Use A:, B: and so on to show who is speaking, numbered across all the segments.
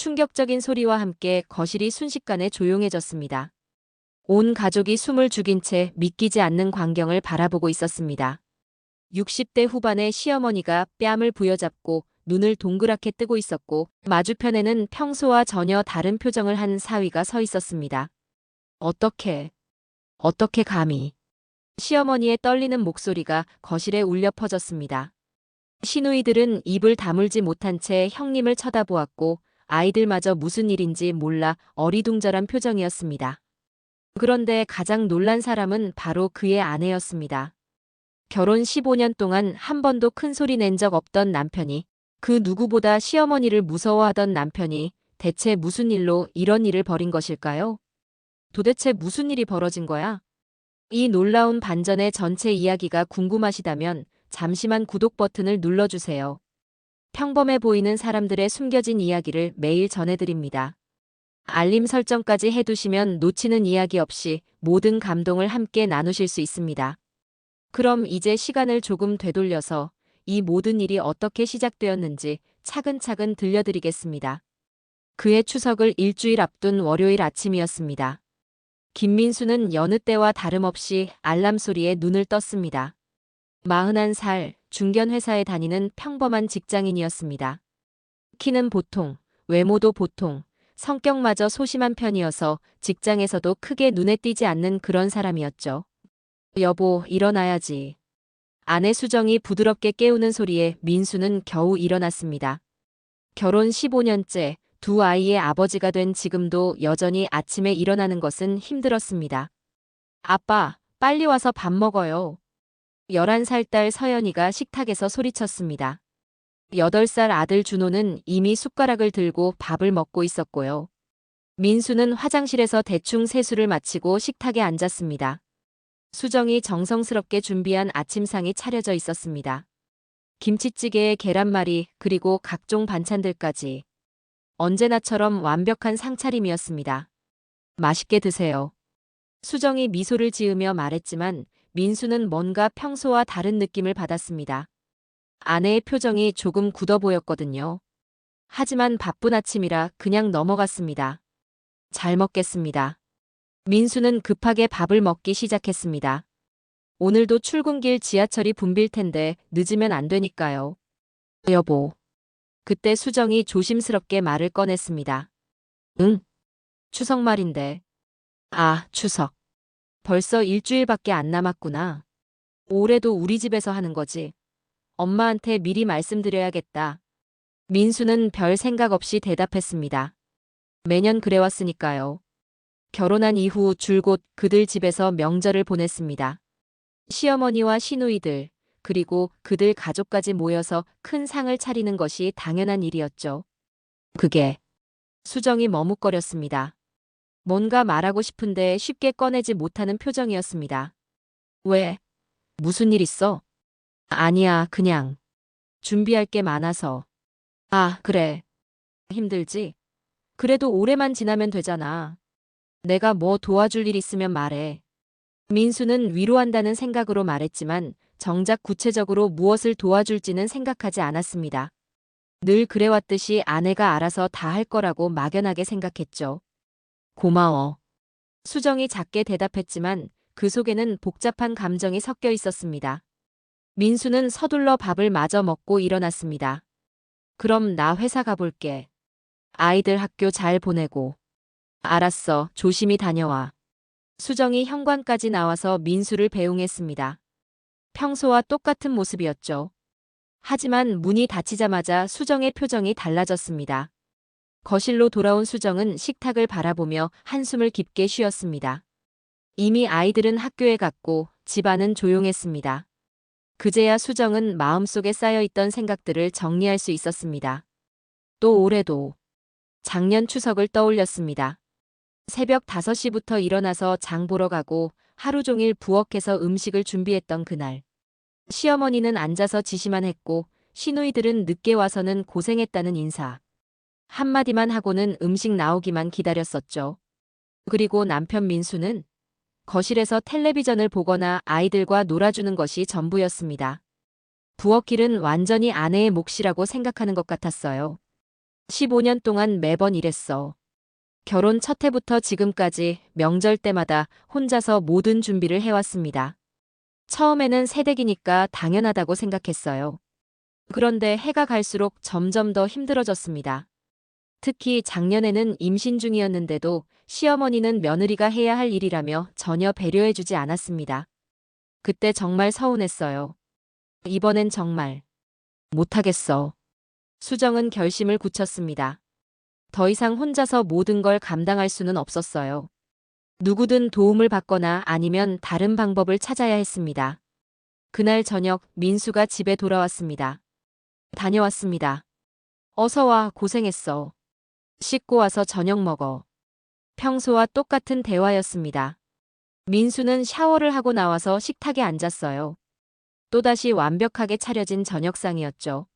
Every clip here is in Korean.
A: 충격적인 소리와 함께 거실이 순식간에 조용해졌습니다. 온 가족이 숨을 죽인 채 믿기지 않는 광경을 바라보고 있었습니다. 60대 후반의 시어머니가 뺨을 부여잡고 눈을 동그랗게 뜨고 있었고, 맞은편에는 평소와 전혀 다른 표정을 한 사위가 서 있었습니다. 어떻게 감히. 시어머니의 떨리는 목소리가 거실에 울려 퍼졌습니다. 시누이들은 입을 다물지 못한 채 형님을 쳐다보았고, 아이들마저 무슨 일인지 몰라 어리둥절한 표정이었습니다. 그런데 가장 놀란 사람은 바로 그의 아내였습니다. 결혼 15년 동안 한 번도 큰 소리 낸 적 없던 남편이, 그 누구보다 시어머니를 무서워하던 남편이 대체 무슨 일로 이런 일을 벌인 것일까요? 도대체 무슨 일이 벌어진 거야? 이 놀라운 반전의 전체 이야기가 궁금하시다면 잠시만 구독 버튼을 눌러주세요. 평범해 보이는 사람들의 숨겨진 이야기를 매일 전해드립니다. 알림 설정까지 해두시면 놓치는 이야기 없이 모든 감동을 함께 나누실 수 있습니다. 그럼 이제 시간을 조금 되돌려서 이 모든 일이 어떻게 시작되었는지 차근차근 들려드리겠습니다. 그해 추석을 일주일 앞둔 월요일 아침이었습니다. 김민수는 여느 때와 다름없이 알람 소리에 눈을 떴습니다. 41살, 중견 회사에 다니는 평범한 직장인이었습니다. 키는 보통, 외모도 보통, 성격마저 소심한 편이어서 직장에서도 크게 눈에 띄지 않는 그런 사람이었죠. 여보, 일어나야지. 아내 수정이 부드럽게 깨우는 소리에 민수는 겨우 일어났습니다. 결혼 15년째, 두 아이의 아버지가 된 지금도 여전히 아침에 일어나는 것은 힘들었습니다. 아빠, 빨리 와서 밥 먹어요. 11살 딸 서연이가 식탁에서 소리쳤습니다. 8살 아들 준호는 이미 숟가락을 들고 밥을 먹고 있었고요. 민수는 화장실에서 대충 세수를 마치고 식탁에 앉았습니다. 수정이 정성스럽게 준비한 아침상이 차려져 있었습니다. 김치찌개에 계란말이, 그리고 각종 반찬들까지. 언제나처럼 완벽한 상차림이었습니다. 맛있게 드세요. 수정이 미소를 지으며 말했지만 민수는 뭔가 평소와 다른 느낌을 받았습니다. 아내의 표정이 조금 굳어 보였거든요. 하지만 바쁜 아침이라 그냥 넘어갔습니다. 잘 먹겠습니다. 민수는 급하게 밥을 먹기 시작했습니다. 오늘도 출근길 지하철이 붐빌 텐데 늦으면 안 되니까요. 여보. 그때 수정이 조심스럽게 말을 꺼냈습니다. 응? 추석 말인데. 아, 추석. 벌써 일주일밖에 안 남았구나. 올해도 우리 집에서 하는 거지. 엄마한테 미리 말씀드려야겠다. 민수는 별 생각 없이 대답했습니다. 매년 그래왔으니까요. 결혼한 이후 줄곧 그들 집에서 명절을 보냈습니다. 시어머니와 시누이들, 그리고 그들 가족까지 모여서 큰 상을 차리는 것이 당연한 일이었죠. 그게 수정이 머뭇거렸습니다. 뭔가 말하고 싶은데 쉽게 꺼내지 못하는 표정이었습니다. 왜? 무슨 일 있어? 아니야, 그냥 준비할 게 많아서. 아, 그래. 힘들지? 그래도 올해만 지나면 되잖아. 내가 뭐 도와줄 일 있으면 말해. 민수는 위로한다는 생각으로 말했지만 정작 구체적으로 무엇을 도와줄지는 생각하지 않았습니다. 늘 그래왔듯이 아내가 알아서 다 할 거라고 막연하게 생각했죠. 고마워. 수정이 작게 대답했지만 그 속에는 복잡한 감정이 섞여 있었습니다. 민수는 서둘러 밥을 마저 먹고 일어났습니다. 그럼 나 회사 가볼게. 아이들 학교 잘 보내고. 알았어, 조심히 다녀와. 수정이 현관까지 나와서 민수를 배웅했습니다. 평소와 똑같은 모습이었죠. 하지만 문이 닫히자마자 수정의 표정이 달라졌습니다. 거실로 돌아온 수정은 식탁을 바라보며 한숨을 깊게 쉬었습니다. 이미 아이들은 학교에 갔고 집안은 조용했습니다. 그제야 수정은 마음속에 쌓여있던 생각들을 정리할 수 있었습니다. 또 올해도 작년 추석을 떠올렸습니다. 새벽 5시부터 일어나서 장 보러 가고 하루 종일 부엌에서 음식을 준비했던 그날. 시어머니는 앉아서 지시만 했고 시누이들은 늦게 와서는 고생했다는 인사. 한마디만 하고는 음식 나오기만 기다렸었죠. 그리고 남편 민수는 거실에서 텔레비전을 보거나 아이들과 놀아주는 것이 전부였습니다. 부엌일은 완전히 아내의 몫이라고 생각하는 것 같았어요. 15년 동안 매번 이랬어. 결혼 첫 해부터 지금까지 명절 때마다 혼자서 모든 준비를 해왔습니다. 처음에는 새댁이니까 당연하다고 생각했어요. 그런데 해가 갈수록 점점 더 힘들어졌습니다. 특히 작년에는 임신 중이었는데도 시어머니는 며느리가 해야 할 일이라며 전혀 배려해주지 않았습니다. 그때 정말 서운했어요. 이번엔 정말 못하겠어. 수정은 결심을 굳혔습니다. 더 이상 혼자서 모든 걸 감당할 수는 없었어요. 누구든 도움을 받거나 아니면 다른 방법을 찾아야 했습니다. 그날 저녁 민수가 집에 돌아왔습니다. 다녀왔습니다. 어서 와, 고생했어. 씻고 와서 저녁 먹어. 평소와 똑같은 대화였습니다. 민수는 샤워를 하고 나와서 식탁에 앉았어요. 또다시 완벽하게 차려진 저녁상이었죠.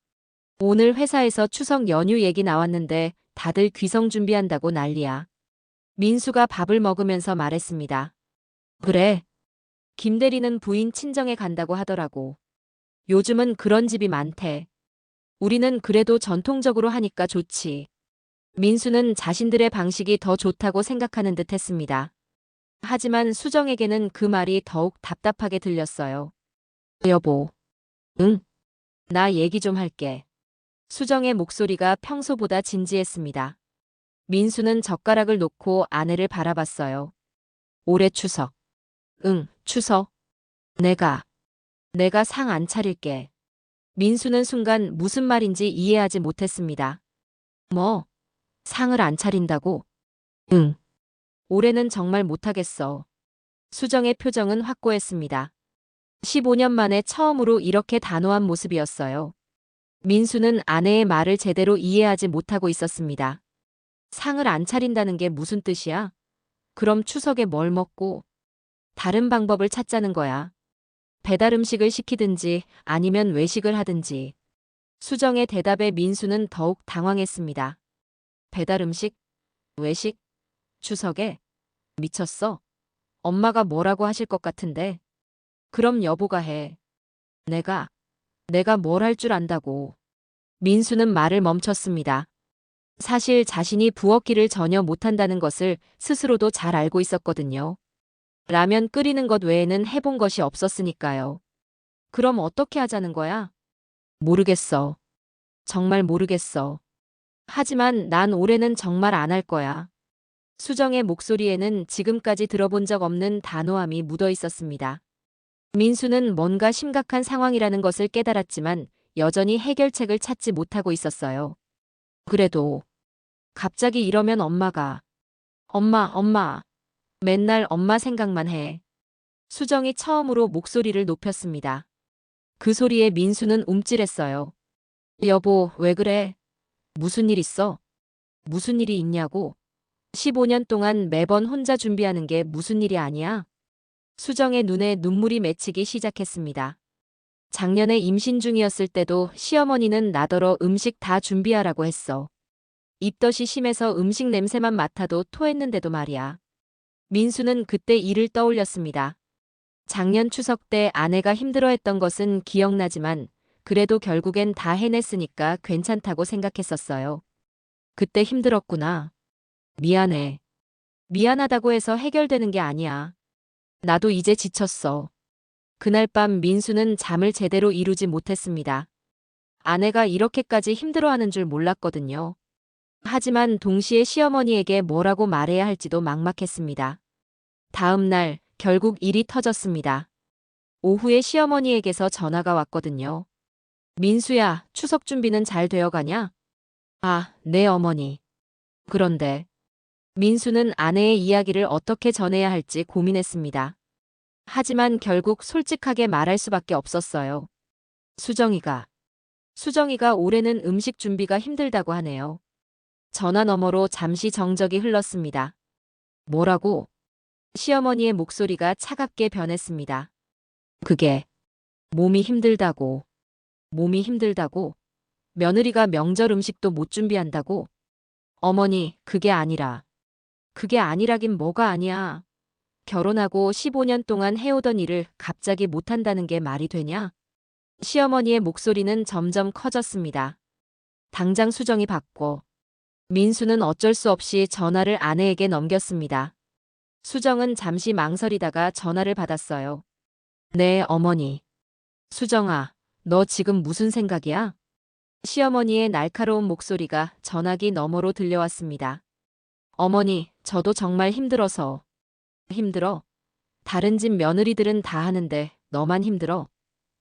A: 오늘 회사에서 추석 연휴 얘기 나왔는데 다들 귀성 준비한다고 난리야. 민수가 밥을 먹으면서 말했습니다. 그래. 김 대리는 부인 친정에 간다고 하더라고. 요즘은 그런 집이 많대. 우리는 그래도 전통적으로 하니까 좋지. 민수는 자신들의 방식이 더 좋다고 생각하는 듯 했습니다. 하지만 수정에게는 그 말이 더욱 답답하게 들렸어요. 여보. 응? 나 얘기 좀 할게. 수정의 목소리가 평소보다 진지했습니다. 민수는 젓가락을 놓고 아내를 바라봤어요. 올해 추석. 응, 추석. 내가 상 안 차릴게. 민수는 순간 무슨 말인지 이해하지 못했습니다. 뭐? 상을 안 차린다고? 응. 올해는 정말 못하겠어. 수정의 표정은 확고했습니다. 15년 만에 처음으로 이렇게 단호한 모습이었어요. 민수는 아내의 말을 제대로 이해하지 못하고 있었습니다. 상을 안 차린다는 게 무슨 뜻이야? 그럼 추석에 뭘 먹고? 다른 방법을 찾자는 거야. 배달 음식을 시키든지 아니면 외식을 하든지. 수정의 대답에 민수는 더욱 당황했습니다. 배달 음식? 외식? 추석에? 미쳤어? 엄마가 뭐라고 하실 것 같은데. 그럼 여보가 해. 내가 뭘 할 줄 안다고. 민수는 말을 멈췄습니다. 사실 자신이 부엌일을 전혀 못한다는 것을 스스로도 잘 알고 있었거든요. 라면 끓이는 것 외에는 해본 것이 없었으니까요. 그럼 어떻게 하자는 거야? 모르겠어. 정말 모르겠어. 하지만 난 올해는 정말 안 할 거야. 수정의 목소리에는 지금까지 들어본 적 없는 단호함이 묻어 있었습니다. 민수는 뭔가 심각한 상황이라는 것을 깨달았지만 여전히 해결책을 찾지 못하고 있었어요. 그래도 갑자기 이러면 엄마. 맨날 엄마 생각만 해. 수정이 처음으로 목소리를 높였습니다. 그 소리에 민수는 움찔했어요. 여보, 왜 그래? 무슨 일 있어? 무슨 일이 있냐고? 15년 동안 매번 혼자 준비하는 게 무슨 일이 아니야? 수정의 눈에 눈물이 맺히기 시작했습니다. 작년에 임신 중이었을 때도 시어머니는 나더러 음식 다 준비하라고 했어. 입덧이 심해서 음식 냄새만 맡아도 토했는데도 말이야. 민수는 그때 일을 떠올렸습니다. 작년 추석 때 아내가 힘들어했던 것은 기억나지만 그래도 결국엔 다 해냈으니까 괜찮다고 생각했었어요. 그때 힘들었구나. 미안해. 미안하다고 해서 해결되는 게 아니야. 나도 이제 지쳤어. 그날 밤 민수는 잠을 제대로 이루지 못했습니다. 아내가 이렇게까지 힘들어하는 줄 몰랐거든요. 하지만 동시에 시어머니에게 뭐라고 말해야 할지도 막막했습니다. 다음 날 결국 일이 터졌습니다. 오후에 시어머니에게서 전화가 왔거든요. 민수야, 추석 준비는 잘 되어 가냐? 아, 네 어머니. 그런데 민수는 아내의 이야기를 어떻게 전해야 할지 고민했습니다. 하지만 결국 솔직하게 말할 수밖에 없었어요. 수정이가 올해는 음식 준비가 힘들다고 하네요. 전화 너머로 잠시 정적이 흘렀습니다. 뭐라고? 시어머니의 목소리가 차갑게 변했습니다. 그게 몸이 힘들다고. 몸이 힘들다고? 며느리가 명절 음식도 못 준비한다고? 어머니, 그게 아니라긴 뭐가 아니야. 결혼하고 15년 동안 해오던 일을 갑자기 못한다는 게 말이 되냐? 시어머니의 목소리는 점점 커졌습니다. 당장 수정이 바꿔. 민수는 어쩔 수 없이 전화를 아내에게 넘겼습니다. 수정은 잠시 망설이다가 전화를 받았어요. 네, 어머니. 수정아, 너 지금 무슨 생각이야? 시어머니의 날카로운 목소리가 전화기 너머로 들려왔습니다. 어머니, 저도 정말 힘들어서. 힘들어? 다른 집 며느리들은 다 하는데 너만 힘들어?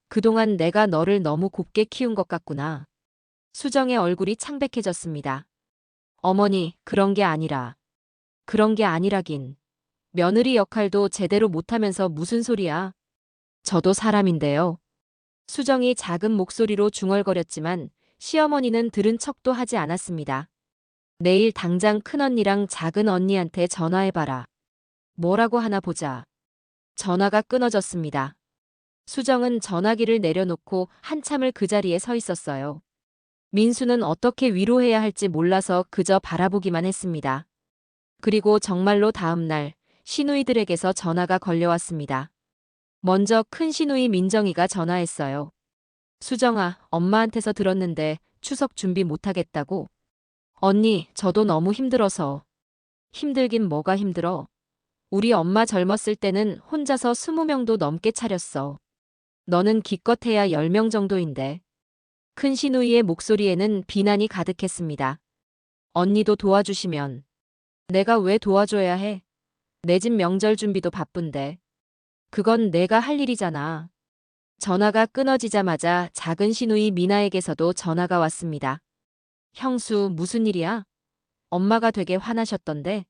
A: 그동안 내가 너를 너무 곱게 키운 것 같구나. 수정의 얼굴이 창백해졌습니다. 어머니, 그런 게 아니라. 그런 게 아니라긴. 며느리 역할도 제대로 못하면서 무슨 소리야. 저도 사람인데요. 수정이 작은 목소리로 중얼거렸지만 시어머니는 들은 척도 하지 않았습니다. 내일 당장 큰언니랑 작은 언니한테 전화해봐라. 뭐라고 하나 보자. 전화가 끊어졌습니다. 수정은 전화기를 내려놓고 한참을 그 자리에 서 있었어요. 민수는 어떻게 위로해야 할지 몰라서 그저 바라보기만 했습니다. 그리고 정말로 다음 날 시누이들에게서 전화가 걸려왔습니다. 먼저 큰 시누이 민정이가 전화했어요. 수정아, 엄마한테서 들었는데 추석 준비 못하겠다고. 언니, 저도 너무 힘들어서. 힘들긴 뭐가 힘들어. 우리 엄마 젊었을 때는 혼자서 20명도 넘게 차렸어. 너는 기껏해야 10명 정도인데. 큰 시누이의 목소리에는 비난이 가득했습니다. 언니도 도와주시면. 내가 왜 도와줘야 해? 내 집 명절 준비도 바쁜데. 그건 내가 할 일이잖아. 전화가 끊어지자마자 작은 시누이 미나에게서도 전화가 왔습니다. 형수, 무슨 일이야? 엄마가 되게 화나셨던데.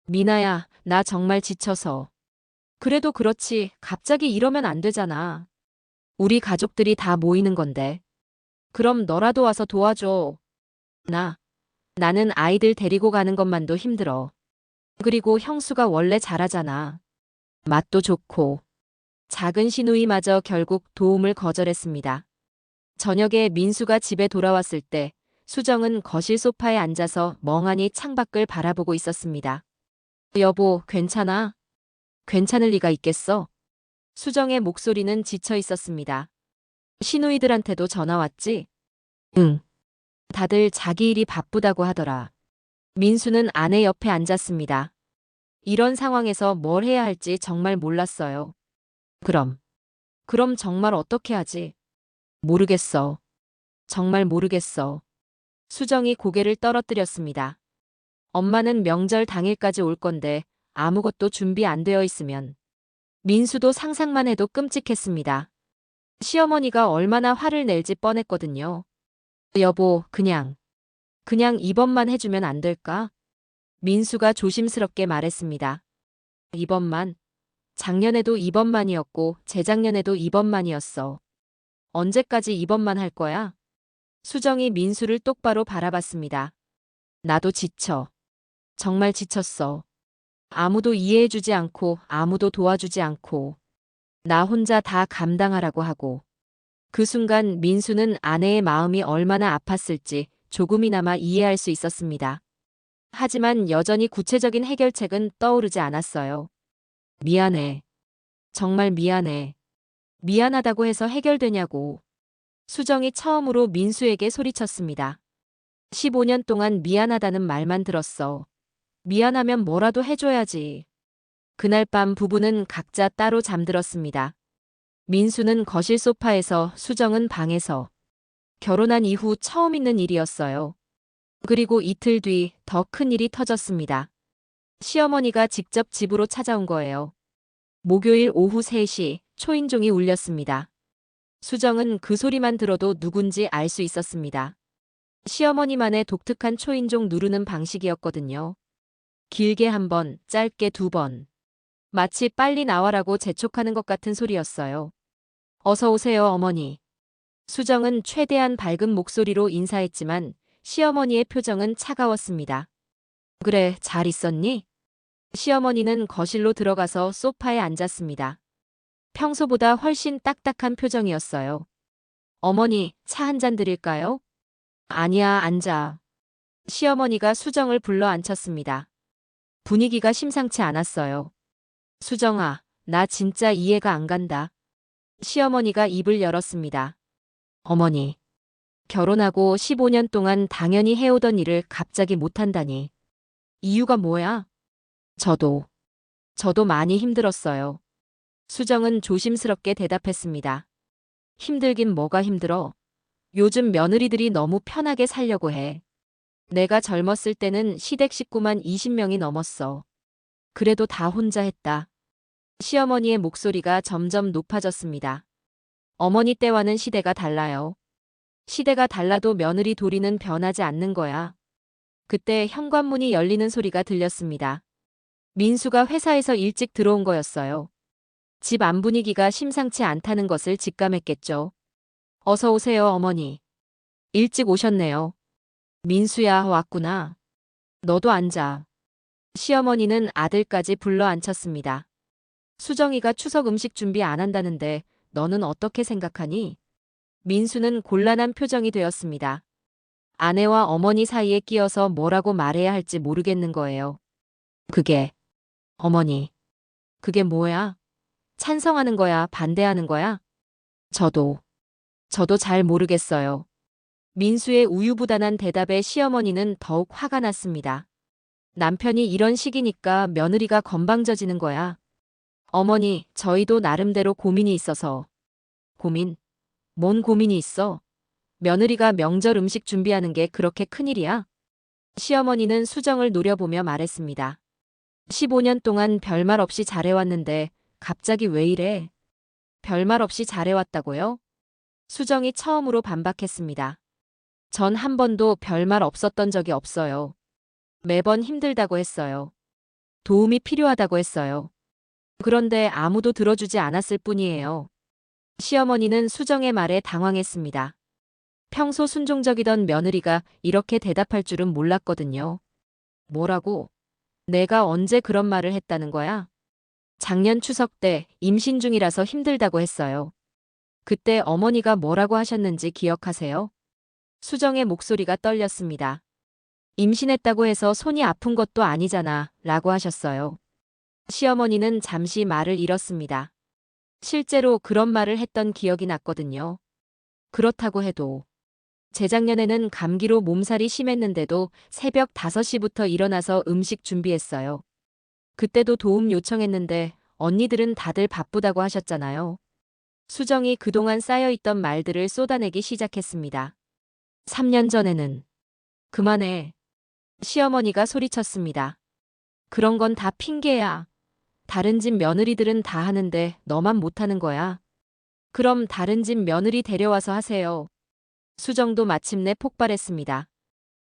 A: 미나야, 나 정말 지쳐서. 그래도 그렇지, 갑자기 이러면 안 되잖아. 우리 가족들이 다 모이는 건데. 그럼 너라도 와서 도와줘. 나는 아이들 데리고 가는 것만도 힘들어. 그리고 형수가 원래 잘하잖아. 맛도 좋고. 작은 시누이마저 결국 도움을 거절했습니다. 저녁에 민수가 집에 돌아왔을 때 수정은 거실 소파에 앉아서 멍하니 창밖을 바라보고 있었습니다. 여보, 괜찮아? 괜찮을 리가 있겠어? 수정의 목소리는 지쳐 있었습니다. 시누이들한테도 전화 왔지? 응. 다들 자기 일이 바쁘다고 하더라. 민수는 아내 옆에 앉았습니다. 이런 상황에서 뭘 해야 할지 정말 몰랐어요. 그럼 정말 어떻게 하지? 모르겠어. 정말 모르겠어. 수정이 고개를 떨어뜨렸습니다. 엄마는 명절 당일까지 올 건데 아무것도 준비 안 되어 있으면. 민수도 상상만 해도 끔찍했습니다. 시어머니가 얼마나 화를 낼지 뻔했거든요. 여보, 그냥 이번만 해주면 안 될까? 민수가 조심스럽게 말했습니다. 이번만? 작년에도 이번만이었고 재작년에도 이번만이었어. 언제까지 이번만 할 거야? 수정이 민수를 똑바로 바라봤습니다. 나도 지쳐. 정말 지쳤어. 아무도 이해해주지 않고 아무도 도와주지 않고 나 혼자 다 감당하라고 하고. 그 순간 민수는 아내의 마음이 얼마나 아팠을지 조금이나마 이해할 수 있었습니다. 하지만 여전히 구체적인 해결책은 떠오르지 않았어요. 미안해. 정말 미안해. 미안하다고 해서 해결되냐고. 수정이 처음으로 민수에게 소리쳤습니다. 15년 동안 미안하다는 말만 들었어. 미안하면 뭐라도 해줘야지. 그날 밤 부부는 각자 따로 잠들었습니다. 민수는 거실 소파에서, 수정은 방에서. 결혼한 이후 처음 있는 일이었어요. 그리고 이틀 뒤 더 큰 일이 터졌습니다. 시어머니가 직접 집으로 찾아온 거예요. 목요일 오후 3시 초인종이 울렸습니다. 수정은 그 소리만 들어도 누군지 알 수 있었습니다. 시어머니만의 독특한 초인종 누르는 방식이었거든요. 길게 1번, 짧게 2번. 마치 빨리 나와라고 재촉하는 것 같은 소리였어요. 어서 오세요, 어머니. 수정은 최대한 밝은 목소리로 인사했지만 시어머니의 표정은 차가웠습니다. 그래, 잘 있었니? 시어머니는 거실로 들어가서 소파에 앉았습니다. 평소보다 훨씬 딱딱한 표정이었어요. 어머니, 차 한 잔 드릴까요? 아니야, 앉아. 시어머니가 수정을 불러 앉혔습니다. 분위기가 심상치 않았어요. 수정아, 나 진짜 이해가 안 간다. 시어머니가 입을 열었습니다. 어머니, 결혼하고 15년 동안 당연히 해오던 일을 갑자기 못한다니. 이유가 뭐야? 저도, 저도 많이 힘들었어요. 수정은 조심스럽게 대답했습니다. 힘들긴 뭐가 힘들어? 요즘 며느리들이 너무 편하게 살려고 해. 내가 젊었을 때는 시댁 식구만 20명이 넘었어. 그래도 다 혼자 했다. 시어머니의 목소리가 점점 높아졌습니다. 어머니 때와는 시대가 달라요. 시대가 달라도 며느리 도리는 변하지 않는 거야. 그때 현관문이 열리는 소리가 들렸습니다. 민수가 회사에서 일찍 들어온 거였어요. 집 안 분위기가 심상치 않다는 것을 직감했겠죠. 어서 오세요, 어머니. 일찍 오셨네요. 민수야, 왔구나. 너도 앉아. 시어머니는 아들까지 불러 앉혔습니다. 수정이가 추석 음식 준비 안 한다는데 너는 어떻게 생각하니? 민수는 곤란한 표정이 되었습니다. 아내와 어머니 사이에 끼어서 뭐라고 말해야 할지 모르겠는 거예요. 그게, 어머니, 그게 뭐야? 찬성하는 거야, 반대하는 거야? 저도 잘 모르겠어요. 민수의 우유부단한 대답에 시어머니는 더욱 화가 났습니다. 남편이 이런 식이니까 며느리가 건방져지는 거야. 어머니, 저희도 나름대로 고민이 있어서. 고민? 뭔 고민이 있어? 며느리가 명절 음식 준비하는 게 그렇게 큰일이야? 시어머니는 수정을 노려보며 말했습니다. 15년 동안 별말 없이 잘해왔는데 갑자기 왜 이래? 별말 없이 잘해왔다고요? 수정이 처음으로 반박했습니다. 전 한 번도 별말 없었던 적이 없어요. 매번 힘들다고 했어요. 도움이 필요하다고 했어요. 그런데 아무도 들어주지 않았을 뿐이에요. 시어머니는 수정의 말에 당황했습니다. 평소 순종적이던 며느리가 이렇게 대답할 줄은 몰랐거든요. 뭐라고? 내가 언제 그런 말을 했다는 거야? 작년 추석 때 임신 중이라서 힘들다고 했어요. 그때 어머니가 뭐라고 하셨는지 기억하세요? 수정의 목소리가 떨렸습니다. 임신했다고 해서 손이 아픈 것도 아니잖아, 라고 하셨어요. 시어머니는 잠시 말을 잃었습니다. 실제로 그런 말을 했던 기억이 났거든요. 그렇다고 해도 재작년에는 감기로 몸살이 심했는데도 새벽 5시부터 일어나서 음식 준비했어요. 그때도 도움 요청했는데 언니들은 다들 바쁘다고 하셨잖아요. 수정이 그동안 쌓여있던 말들을 쏟아내기 시작했습니다. 3년 전에는 그만해. 시어머니가 소리쳤습니다. 그런 건 다 핑계야. 다른 집 며느리들은 다 하는데 너만 못하는 거야. 그럼 다른 집 며느리 데려와서 하세요. 수정도 마침내 폭발했습니다.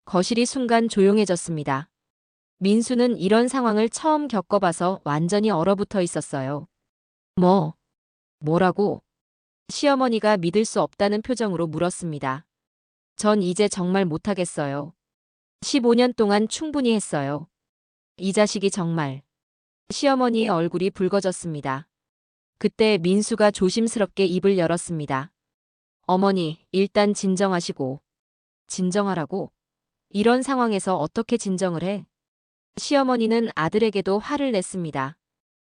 A: 거실이 순간 조용해졌습니다. 민수는 이런 상황을 처음 겪어봐서 완전히 얼어붙어 있었어요. 뭐라고? 시어머니가 믿을 수 없다는 표정으로 물었습니다. 전 이제 정말 못하겠어요. 15년 동안 충분히 했어요. 이 자식이 정말. 시어머니의 얼굴이 붉어졌습니다. 그때 민수가 조심스럽게 입을 열었습니다. 어머니, 일단 진정하시고. 진정하라고? 이런 상황에서 어떻게 진정을 해? 시어머니는 아들에게도 화를 냈습니다.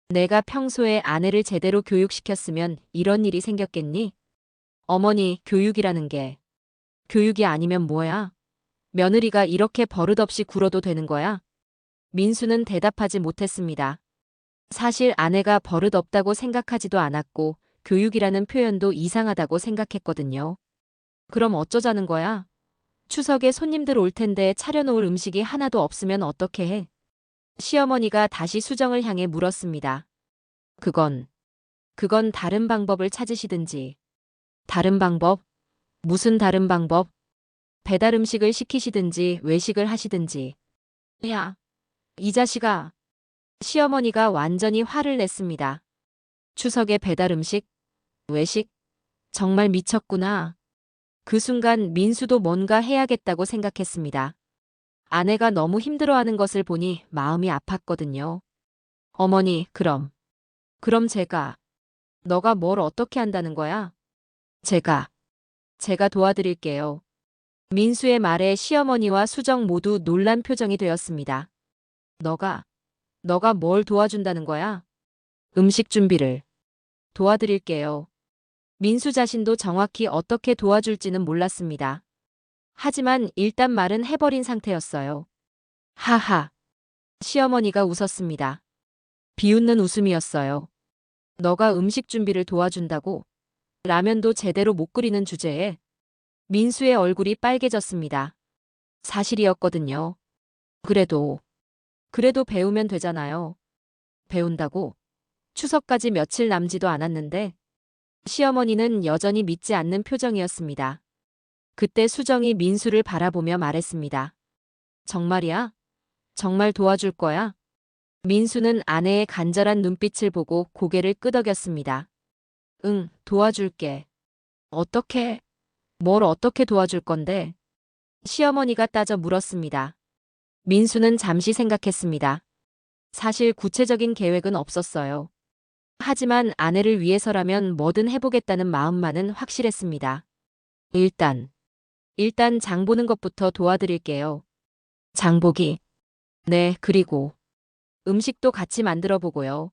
A: 내가 평소에 아내를 제대로 교육시켰으면 이런 일이 생겼겠니? 어머니, 교육이라는 게. 교육이 아니면 뭐야? 며느리가 이렇게 버릇없이 굴어도 되는 거야? 민수는 대답하지 못했습니다. 사실 아내가 버릇없다고 생각하지도 않았고 교육이라는 표현도 이상하다고 생각했거든요. 그럼 어쩌자는 거야? 추석에 손님들 올 텐데 차려놓을 음식이 하나도 없으면 어떻게 해? 시어머니가 다시 수정을 향해 물었습니다. 그건 다른 방법을 찾으시든지. 다른 방법? 무슨 다른 방법? 배달 음식을 시키시든지 외식을 하시든지. 야, 이 자식아. 시어머니가 완전히 화를 냈습니다. 추석에 배달 음식? 외식? 정말 미쳤구나. 그 순간 민수도 뭔가 해야겠다고 생각했습니다. 아내가 너무 힘들어하는 것을 보니 마음이 아팠거든요. 어머니, 그럼 너가 뭘 어떻게 한다는 거야? 제가 도와드릴게요. 민수의 말에 시어머니와 수정 모두 놀란 표정이 되었습니다. 너가 뭘 도와준다는 거야? 음식 준비를 도와드릴게요. 민수 자신도 정확히 어떻게 도와줄지는 몰랐습니다. 하지만 일단 말은 해버린 상태였어요. 하하. 시어머니가 웃었습니다. 비웃는 웃음이었어요. 너가 음식 준비를 도와준다고? 라면도 제대로 못 끓이는 주제에 민수의 얼굴이 빨개졌습니다. 사실이었거든요. 그래도 배우면 되잖아요. 배운다고? 추석까지 며칠 남지도 않았는데 시어머니는 여전히 믿지 않는 표정이었습니다. 그때 수정이 민수를 바라보며 말했습니다. 정말이야? 정말 도와줄 거야? 민수는 아내의 간절한 눈빛을 보고 고개를 끄덕였습니다. 응, 도와줄게. 어떻게? 뭘 어떻게 도와줄 건데? 시어머니가 따져 물었습니다. 민수는 잠시 생각했습니다. 사실 구체적인 계획은 없었어요. 하지만 아내를 위해서라면 뭐든 해보겠다는 마음만은 확실했습니다. 일단 장 보는 것부터 도와드릴게요. 장보기. 네, 그리고 음식도 같이 만들어 보고요.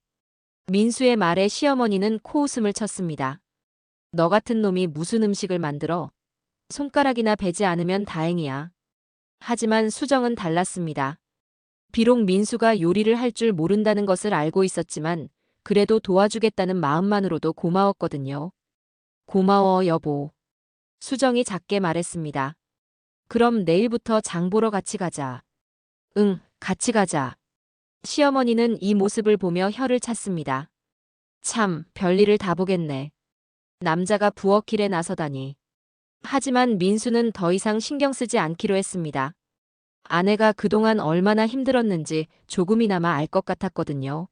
A: 민수의 말에 시어머니는 코웃음을 쳤습니다. 너 같은 놈이 무슨 음식을 만들어? 손가락이나 베지 않으면 다행이야. 하지만 수정은 달랐습니다. 비록 민수가 요리를 할 줄 모른다는 것을 알고 있었지만 그래도 도와주겠다는 마음만으로도 고마웠거든요. 고마워, 여보. 수정이 작게 말했습니다. 그럼 내일부터 장 보러 같이 가자. 응, 같이 가자. 시어머니는 이 모습을 보며 혀를 찼습니다. 참, 별일을 다 보겠네. 남자가 부엌길에 나서다니. 하지만 민수는 더 이상 신경 쓰지 않기로 했습니다. 아내가 그동안 얼마나 힘들었는지 조금이나마 알 것 같았거든요.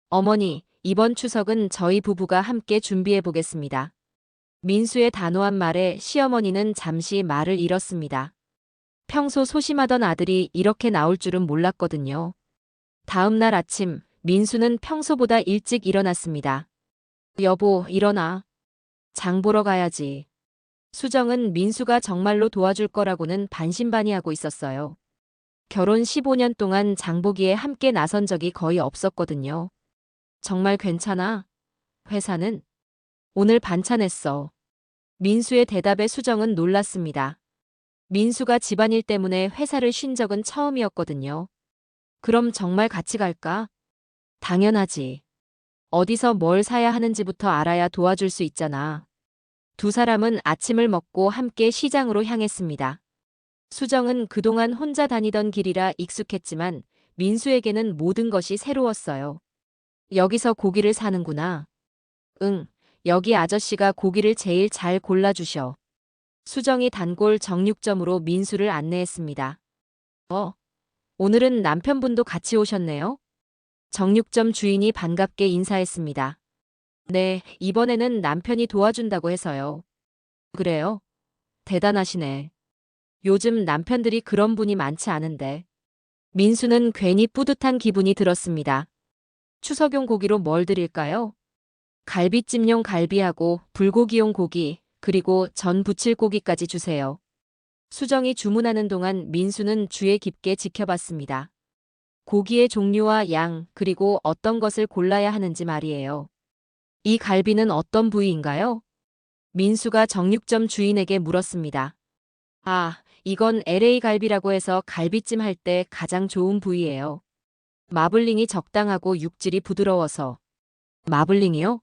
A: 어머니, 이번 추석은 저희 부부가 함께 준비해 보겠습니다. 민수의 단호한 말에 시어머니는 잠시 말을 잃었습니다. 평소 소심하던 아들이 이렇게 나올 줄은 몰랐거든요. 다음 날 아침, 민수는 평소보다 일찍 일어났습니다. 여보, 일어나. 장 보러 가야지. 수정은 민수가 정말로 도와줄 거라고는 반신반의하고 있었어요. 결혼 15년 동안 장보기에 함께 나선 적이 거의 없었거든요. 정말 괜찮아? 회사는? 오늘 반찬했어. 민수의 대답에 수정은 놀랐습니다. 민수가 집안일 때문에 회사를 쉰 적은 처음이었거든요. 그럼 정말 같이 갈까? 당연하지. 어디서 뭘 사야 하는지부터 알아야 도와줄 수 있잖아. 두 사람은 아침을 먹고 함께 시장으로 향했습니다. 수정은 그동안 혼자 다니던 길이라 익숙했지만 민수에게는 모든 것이 새로웠어요. 여기서 고기를 사는구나. 응, 여기 아저씨가 고기를 제일 잘 골라주셔. 수정이 단골 정육점으로 민수를 안내했습니다. 오늘은 남편분도 같이 오셨네요. 정육점 주인이 반갑게 인사했습니다. 네, 이번에는 남편이 도와준다고 해서요. 그래요? 대단하시네. 요즘 남편들이 그런 분이 많지 않은데. 민수는 괜히 뿌듯한 기분이 들었습니다. 추석용 고기로 뭘 드릴까요? 갈비찜용 갈비하고 불고기용 고기, 그리고 전 부칠 고기까지 주세요. 수정이 주문하는 동안 민수는 주의 깊게 지켜봤습니다. 고기의 종류와 양, 그리고 어떤 것을 골라야 하는지 말이에요. 이 갈비는 어떤 부위인가요? 민수가 정육점 주인에게 물었습니다. 아, 이건 LA 갈비라고 해서 갈비찜 할 때 가장 좋은 부위예요. 마블링이 적당하고 육질이 부드러워서. 마블링이요?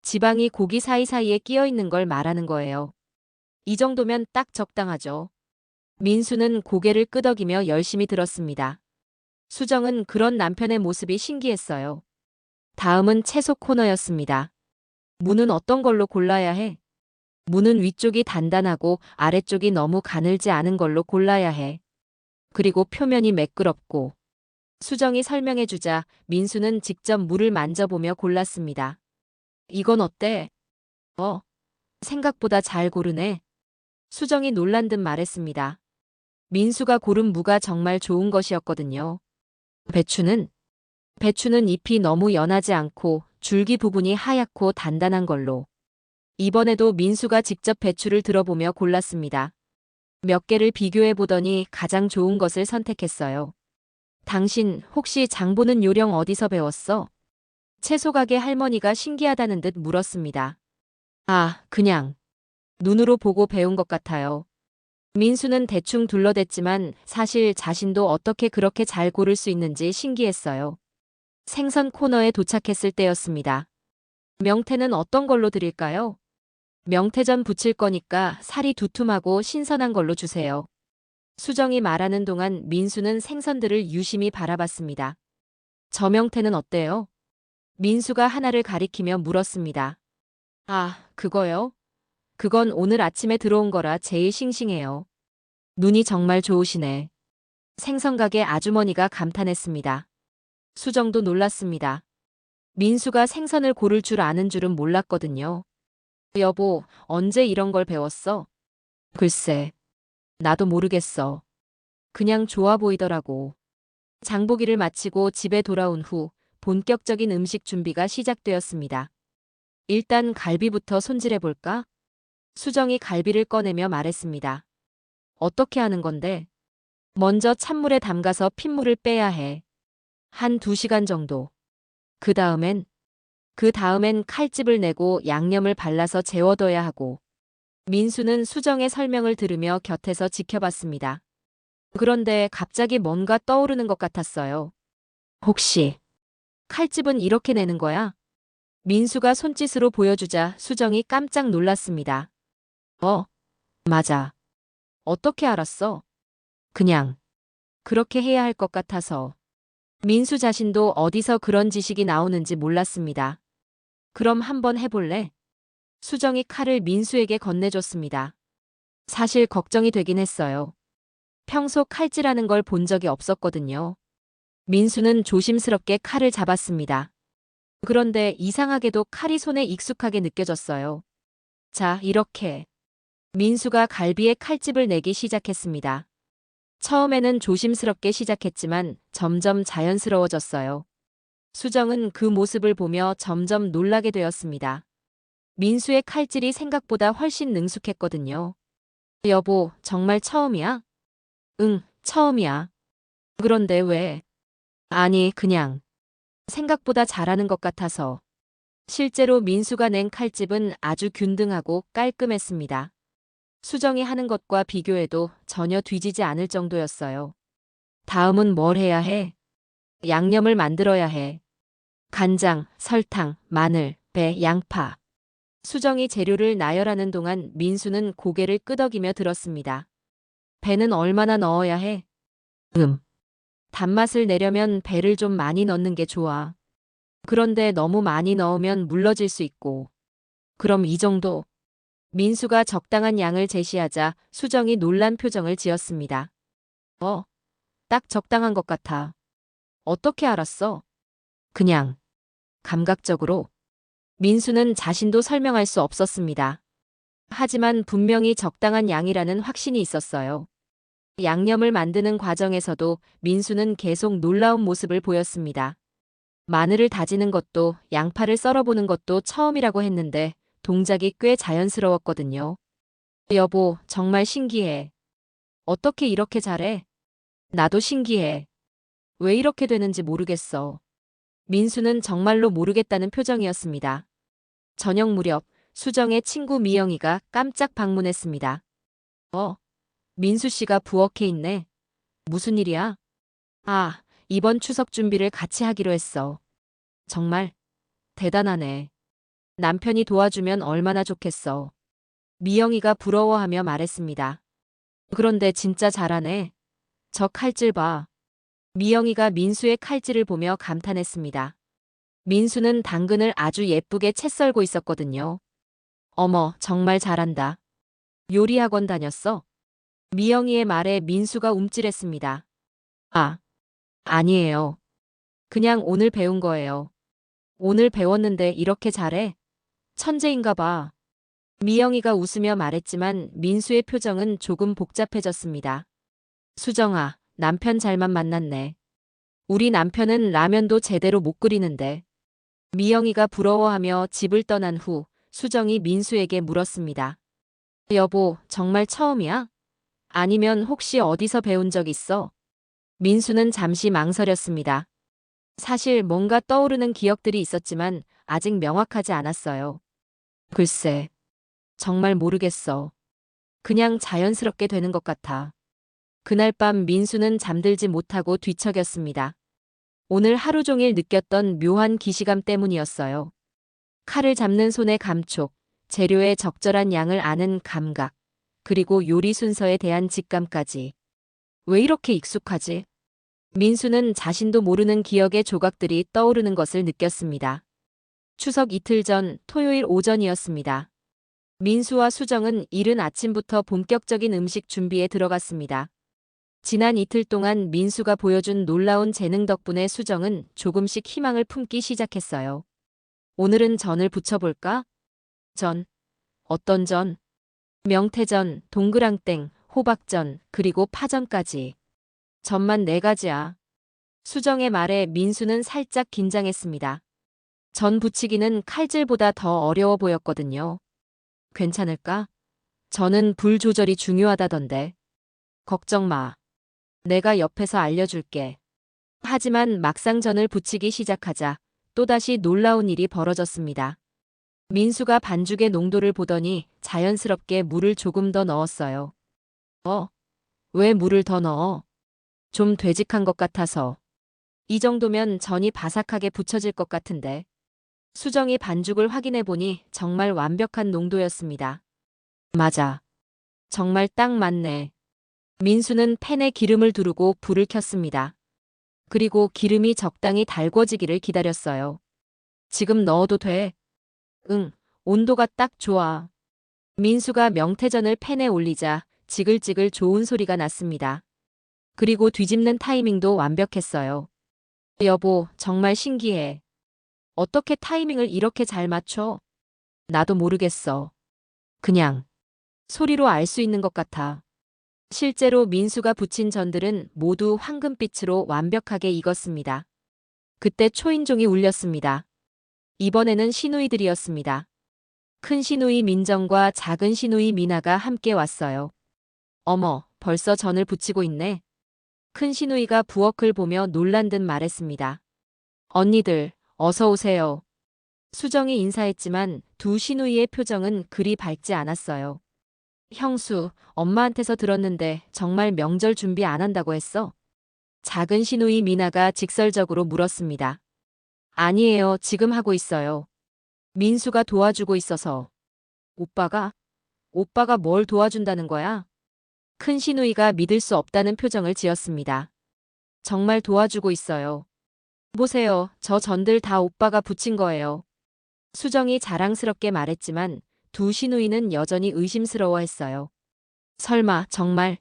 A: 지방이 고기 사이사이에 끼어 있는 걸 말하는 거예요. 이 정도면 딱 적당하죠. 민수는 고개를 끄덕이며 열심히 들었습니다. 수정은 그런 남편의 모습이 신기했어요. 다음은 채소 코너였습니다. 무는 어떤 걸로 골라야 해? 무는 위쪽이 단단하고 아래쪽이 너무 가늘지 않은 걸로 골라야 해. 그리고 표면이 매끄럽고. 수정이 설명해주자 민수는 직접 무를 만져보며 골랐습니다. 이건 어때? 생각보다 잘 고르네. 수정이 놀란 듯 말했습니다. 민수가 고른 무가 정말 좋은 것이었거든요. 배추는? 배추는 잎이 너무 연하지 않고 줄기 부분이 하얗고 단단한 걸로. 이번에도 민수가 직접 배추를 들어보며 골랐습니다. 몇 개를 비교해 보더니 가장 좋은 것을 선택했어요. 당신 혹시 장 보는 요령 어디서 배웠어? 채소 가게 할머니가 신기하다는 듯 물었습니다. 아, 그냥 눈으로 보고 배운 것 같아요. 민수는 대충 둘러댔지만 사실 자신도 어떻게 그렇게 잘 고를 수 있는지 신기했어요. 생선 코너에 도착했을 때였습니다. 명태는 어떤 걸로 드릴까요? 명태전 부칠 거니까 살이 두툼하고 신선한 걸로 주세요. 수정이 말하는 동안 민수는 생선들을 유심히 바라봤습니다. 저 명태는 어때요? 민수가 하나를 가리키며 물었습니다. 아, 그거요? 그건 오늘 아침에 들어온 거라 제일 싱싱해요. 눈이 정말 좋으시네. 생선가게 아주머니가 감탄했습니다. 수정도 놀랐습니다. 민수가 생선을 고를 줄 아는 줄은 몰랐거든요. 여보, 언제 이런 걸 배웠어? 글쎄, 나도 모르겠어. 그냥 좋아 보이더라고. 장보기를 마치고 집에 돌아온 후 본격적인 음식 준비가 시작되었습니다. 일단 갈비부터 손질해볼까? 수정이 갈비를 꺼내며 말했습니다. 어떻게 하는 건데? 먼저 찬물에 담가서 핏물을 빼야 해. 한 2시간 정도. 그 다음엔 칼집을 내고 양념을 발라서 재워둬야 하고. 민수는 수정의 설명을 들으며 곁에서 지켜봤습니다. 그런데 갑자기 뭔가 떠오르는 것 같았어요. 혹시 칼집은 이렇게 내는 거야? 민수가 손짓으로 보여주자 수정이 깜짝 놀랐습니다. 어, 맞아. 어떻게 알았어? 그냥 그렇게 해야 할 것 같아서. 민수 자신도 어디서 그런 지식이 나오는지 몰랐습니다. 그럼 한번 해볼래? 수정이 칼을 민수에게 건네줬습니다. 사실 걱정이 되긴 했어요. 평소 칼질하는 걸 본 적이 없었거든요. 민수는 조심스럽게 칼을 잡았습니다. 그런데 이상하게도 칼이 손에 익숙하게 느껴졌어요. 자, 이렇게. 민수가 갈비에 칼집을 내기 시작했습니다. 처음에는 조심스럽게 시작했지만 점점 자연스러워졌어요. 수정은 그 모습을 보며 점점 놀라게 되었습니다. 민수의 칼질이 생각보다 훨씬 능숙했거든요. 여보, 정말 처음이야? 응, 처음이야. 그런데 왜? 아니, 그냥 생각보다 잘하는 것 같아서. 실제로 민수가 낸 칼집은 아주 균등하고 깔끔했습니다. 수정이 하는 것과 비교해도 전혀 뒤지지 않을 정도였어요. 다음은 뭘 해야 해? 양념을 만들어야 해. 간장, 설탕, 마늘, 배, 양파. 수정이 재료를 나열하는 동안 민수는 고개를 끄덕이며 들었습니다. 배는 얼마나 넣어야 해? 단맛을 내려면 배를 좀 많이 넣는 게 좋아. 그런데 너무 많이 넣으면 물러질 수 있고. 그럼 이 정도? 민수가 적당한 양을 제시하자 수정이 놀란 표정을 지었습니다. 딱 적당한 것 같아. 어떻게 알았어? 그냥, 감각적으로. 민수는 자신도 설명할 수 없었습니다. 하지만 분명히 적당한 양이라는 확신이 있었어요. 양념을 만드는 과정에서도 민수는 계속 놀라운 모습을 보였습니다. 마늘을 다지는 것도 양파를 썰어보는 것도 처음이라고 했는데 동작이 꽤 자연스러웠거든요. 여보, 정말 신기해. 어떻게 이렇게 잘해? 나도 신기해. 왜 이렇게 되는지 모르겠어. 민수는 정말로 모르겠다는 표정이었습니다. 저녁 무렵 수정의 친구 미영이가 깜짝 방문했습니다. 민수 씨가 부엌에 있네. 무슨 일이야? 아, 이번 추석 준비를 같이 하기로 했어. 정말 대단하네. 남편이 도와주면 얼마나 좋겠어. 미영이가 부러워하며 말했습니다. 그런데 진짜 잘하네. 저 칼질 봐. 미영이가 민수의 칼질을 보며 감탄했습니다. 민수는 당근을 아주 예쁘게 채 썰고 있었거든요. 어머, 정말 잘한다. 요리학원 다녔어? 미영이의 말에 민수가 움찔했습니다. 아, 아니에요. 그냥 오늘 배운 거예요. 오늘 배웠는데 이렇게 잘해? 천재인가 봐. 미영이가 웃으며 말했지만 민수의 표정은 조금 복잡해졌습니다. 수정아, 남편 잘만 만났네. 우리 남편은 라면도 제대로 못 끓이는데. 미영이가 부러워하며 집을 떠난 후 수정이 민수에게 물었습니다. 여보, 정말 처음이야? 아니면 혹시 어디서 배운 적 있어? 민수는 잠시 망설였습니다. 사실 뭔가 떠오르는 기억들이 있었지만 아직 명확하지 않았어요. 글쎄, 정말 모르겠어. 그냥 자연스럽게 되는 것 같아. 그날 밤 민수는 잠들지 못하고 뒤척였습니다. 오늘 하루 종일 느꼈던 묘한 기시감 때문이었어요. 칼을 잡는 손의 감촉, 재료의 적절한 양을 아는 감각, 그리고 요리 순서에 대한 직감까지. 왜 이렇게 익숙하지? 민수는 자신도 모르는 기억의 조각들이 떠오르는 것을 느꼈습니다. 추석 이틀 전 토요일 오전이었습니다. 민수와 수정은 이른 아침부터 본격적인 음식 준비에 들어갔습니다. 지난 이틀 동안 민수가 보여준 놀라운 재능 덕분에 수정은 조금씩 희망을 품기 시작했어요. 오늘은 전을 부쳐볼까? 전. 어떤 전? 명태전, 동그랑땡, 호박전, 그리고 파전까지. 전만 4가지야. 수정의 말에 민수는 살짝 긴장했습니다. 전 부치기는 칼질보다 더 어려워 보였거든요. 괜찮을까? 저는 불 조절이 중요하다던데. 걱정 마. 내가 옆에서 알려줄게. 하지만 막상 전을 부치기 시작하자 또다시 놀라운 일이 벌어졌습니다. 민수가 반죽의 농도를 보더니 자연스럽게 물을 조금 더 넣었어요. 왜 물을 더 넣어? 좀 되직한 것 같아서. 이 정도면 전이 바삭하게 부쳐질 것 같은데. 수정이 반죽을 확인해 보니 정말 완벽한 농도였습니다. 맞아. 정말 딱 맞네. 민수는 팬에 기름을 두르고 불을 켰습니다. 그리고 기름이 적당히 달궈지기를 기다렸어요. 지금 넣어도 돼? 응, 온도가 딱 좋아. 민수가 명태전을 팬에 올리자 지글지글 좋은 소리가 났습니다. 그리고 뒤집는 타이밍도 완벽했어요. 여보, 정말 신기해. 어떻게 타이밍을 이렇게 잘 맞춰? 나도 모르겠어. 그냥 소리로 알 수 있는 것 같아. 실제로 민수가 부친 전들은 모두 황금빛으로 완벽하게 익었습니다. 그때 초인종이 울렸습니다. 이번에는 시누이들이었습니다. 큰 시누이 민정과 작은 시누이 미나가 함께 왔어요. 어머, 벌써 전을 부치고 있네. 큰 시누이가 부엌을 보며 놀란 듯 말했습니다. 언니들, 어서 오세요. 수정이 인사했지만 두 시누이의 표정은 그리 밝지 않았어요. 형수, 엄마한테서 들었는데 정말 명절 준비 안 한다고 했어? 작은 시누이 미나가 직설적으로 물었습니다. 아니에요, 지금 하고 있어요. 민수가 도와주고 있어서. 오빠가? 오빠가 뭘 도와준다는 거야? 큰 시누이가 믿을 수 없다는 표정을 지었습니다. 정말 도와주고 있어요. 보세요, 저 전들 다 오빠가 부친 거예요. 수정이 자랑스럽게 말했지만 두 시누이는 여전히 의심스러워했어요. 설마 정말?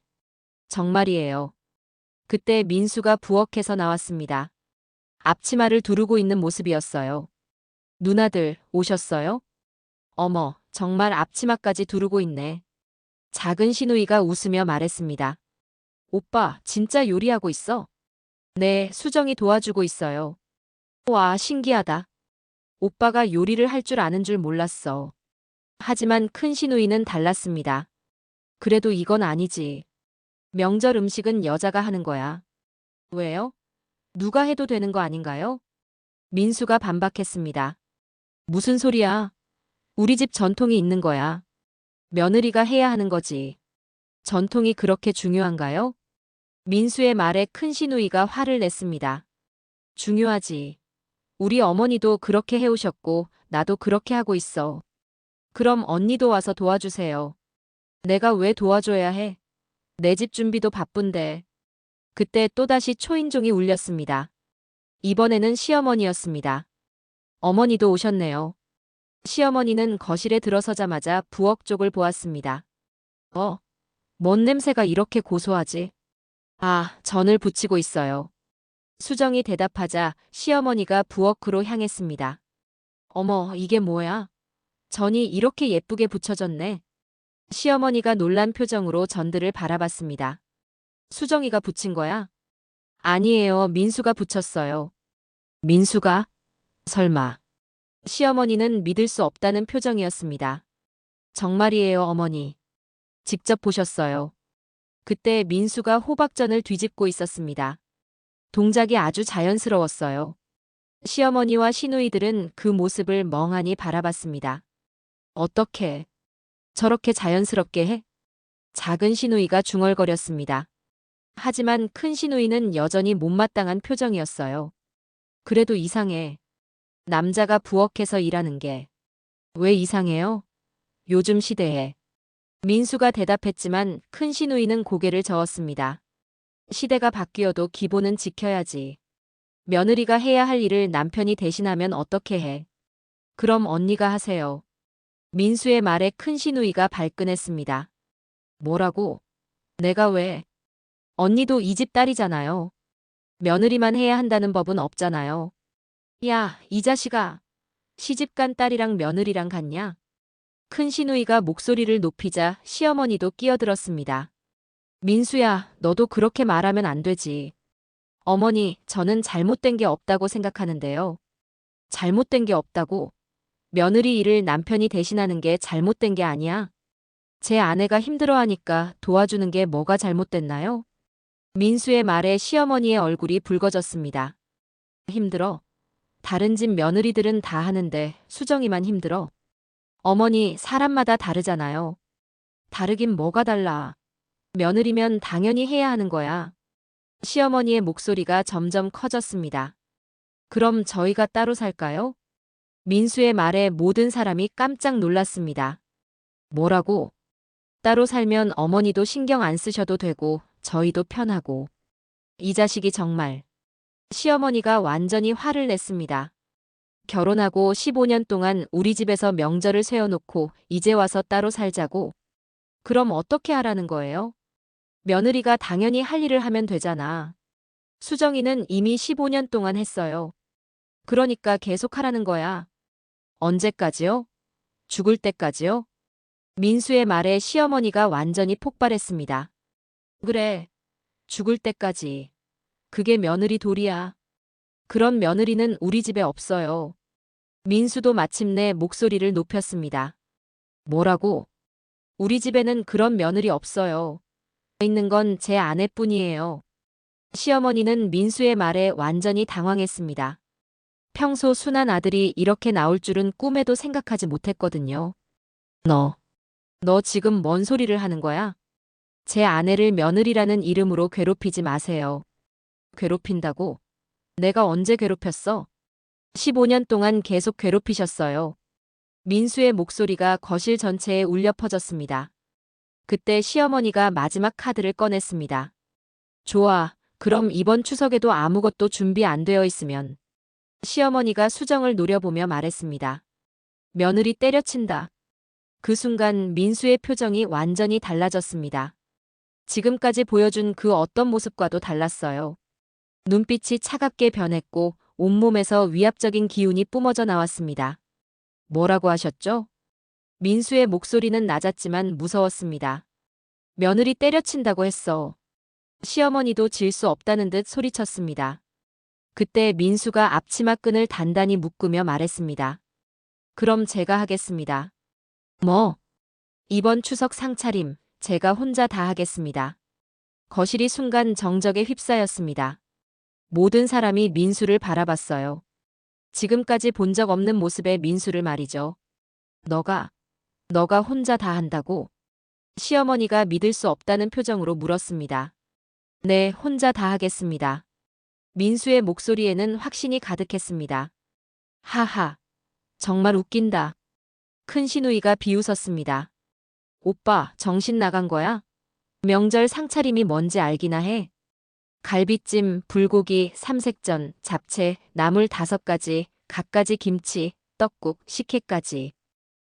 A: 정말이에요. 그때 민수가 부엌에서 나왔습니다. 앞치마를 두르고 있는 모습이었어요. 누나들 오셨어요? 어머, 정말 앞치마까지 두르고 있네. 작은 시누이가 웃으며 말했습니다. 오빠, 진짜 요리하고 있어? 네, 수정이 도와주고 있어요. 와, 신기하다. 오빠가 요리를 할 줄 아는 줄 몰랐어. 하지만 큰 시누이는 달랐습니다. 그래도 이건 아니지. 명절 음식은 여자가 하는 거야. 왜요? 누가 해도 되는 거 아닌가요? 민수가 반박했습니다. 무슨 소리야? 우리 집 전통이 있는 거야. 며느리가 해야 하는 거지. 전통이 그렇게 중요한가요? 민수의 말에 큰 시누이가 화를 냈습니다. 중요하지. 우리 어머니도 그렇게 해오셨고 나도 그렇게 하고 있어. 그럼 언니도 와서 도와주세요. 내가 왜 도와줘야 해? 내 집 준비도 바쁜데. 그때 또다시 초인종이 울렸습니다. 이번에는 시어머니였습니다. 어머니도 오셨네요. 시어머니는 거실에 들어서자마자 부엌 쪽을 보았습니다. 뭔 냄새가 이렇게 고소하지? 아, 전을 부치고 있어요. 수정이 대답하자 시어머니가 부엌으로 향했습니다. 어머, 이게 뭐야? 전이 이렇게 예쁘게 부쳐졌네. 시어머니가 놀란 표정으로 전들을 바라봤습니다. 수정이가 부친 거야? 아니에요, 민수가 부쳤어요. 민수가? 설마. 시어머니는 믿을 수 없다는 표정이었습니다. 정말이에요, 어머니. 직접 보셨어요. 그때 민수가 호박전을 뒤집고 있었습니다. 동작이 아주 자연스러웠어요. 시어머니와 시누이들은 그 모습을 멍하니 바라봤습니다. 어떻게? 저렇게 자연스럽게 해? 작은 시누이가 중얼거렸습니다. 하지만 큰 시누이는 여전히 못마땅한 표정이었어요. 그래도 이상해. 남자가 부엌에서 일하는 게. 왜 이상해요? 요즘 시대에. 민수가 대답했지만 큰 시누이는 고개를 저었습니다. 시대가 바뀌어도 기본은 지켜야지. 며느리가 해야 할 일을 남편이 대신하면 어떻게 해? 그럼 언니가 하세요. 민수의 말에 큰 시누이가 발끈했습니다. 뭐라고? 내가 왜? 언니도 이 집 딸이잖아요. 며느리만 해야 한다는 법은 없잖아요. 야, 이 자식아. 시집간 딸이랑 며느리랑 같냐? 큰 시누이가 목소리를 높이자 시어머니도 끼어들었습니다. 민수야, 너도 그렇게 말하면 안 되지. 어머니, 저는 잘못된 게 없다고 생각하는데요. 잘못된 게 없다고? 며느리 일을 남편이 대신하는 게 잘못된 게 아니야? 제 아내가 힘들어하니까 도와주는 게 뭐가 잘못됐나요? 민수의 말에 시어머니의 얼굴이 붉어졌습니다. 힘들어? 다른 집 며느리들은 다 하는데 수정이만 힘들어? 어머니, 사람마다 다르잖아요. 다르긴 뭐가 달라. 며느리면 당연히 해야 하는 거야. 시어머니의 목소리가 점점 커졌습니다. 그럼 저희가 따로 살까요? 민수의 말에 모든 사람이 깜짝 놀랐습니다. 뭐라고? 따로 살면 어머니도 신경 안 쓰셔도 되고 저희도 편하고. 이 자식이 정말. 시어머니가 완전히 화를 냈습니다. 결혼하고 15년 동안 우리 집에서 명절을 세워놓고 이제 와서 따로 살자고? 그럼 어떻게 하라는 거예요? 며느리가 당연히 할 일을 하면 되잖아. 수정이는 이미 15년 동안 했어요. 그러니까 계속 하라는 거야. 언제까지요? 죽을 때까지요? 민수의 말에 시어머니가 완전히 폭발했습니다. 그래, 죽을 때까지. 그게 며느리 도리야. 그런 며느리는 우리 집에 없어요. 민수도 마침내 목소리를 높였습니다. 뭐라고? 우리 집에는 그런 며느리 없어요. 있는 건 제 아내뿐이에요. 시어머니는 민수의 말에 완전히 당황했습니다. 평소 순한 아들이 이렇게 나올 줄은 꿈에도 생각하지 못했거든요. 너 지금 뭔 소리를 하는 거야? 제 아내를 며느리라는 이름으로 괴롭히지 마세요. 괴롭힌다고? 내가 언제 괴롭혔어? 15년 동안 계속 괴롭히셨어요. 민수의 목소리가 거실 전체에 울려 퍼졌습니다. 그때 시어머니가 마지막 카드를 꺼냈습니다. 좋아. 그럼 이번 추석에도 아무것도 준비 안 되어 있으면. 시어머니가 수정을 노려보며 말했습니다. 며느리 때려친다. 그 순간 민수의 표정이 완전히 달라졌습니다. 지금까지 보여준 그 어떤 모습과도 달랐어요. 눈빛이 차갑게 변했고 온몸에서 위압적인 기운이 뿜어져 나왔습니다. 뭐라고 하셨죠? 민수의 목소리는 낮았지만 무서웠습니다. 며느리 때려친다고 했어. 시어머니도 질 수 없다는 듯 소리쳤습니다. 그때 민수가 앞치마 끈을 단단히 묶으며 말했습니다. 그럼 제가 하겠습니다. 뭐? 이번 추석 상차림, 제가 혼자 다 하겠습니다. 거실이 순간 정적에 휩싸였습니다. 모든 사람이 민수를 바라봤어요. 지금까지 본 적 없는 모습의 민수를 말이죠. 너가 혼자 다 한다고? 시어머니가 믿을 수 없다는 표정으로 물었습니다. 네, 혼자 다 하겠습니다. 민수의 목소리에는 확신이 가득했습니다. 하하, 정말 웃긴다. 큰 시누이가 비웃었습니다. 오빠, 정신 나간 거야? 명절 상차림이 뭔지 알기나 해. 갈비찜, 불고기, 삼색전, 잡채, 나물 5가지, 갖가지 김치, 떡국, 식혜까지.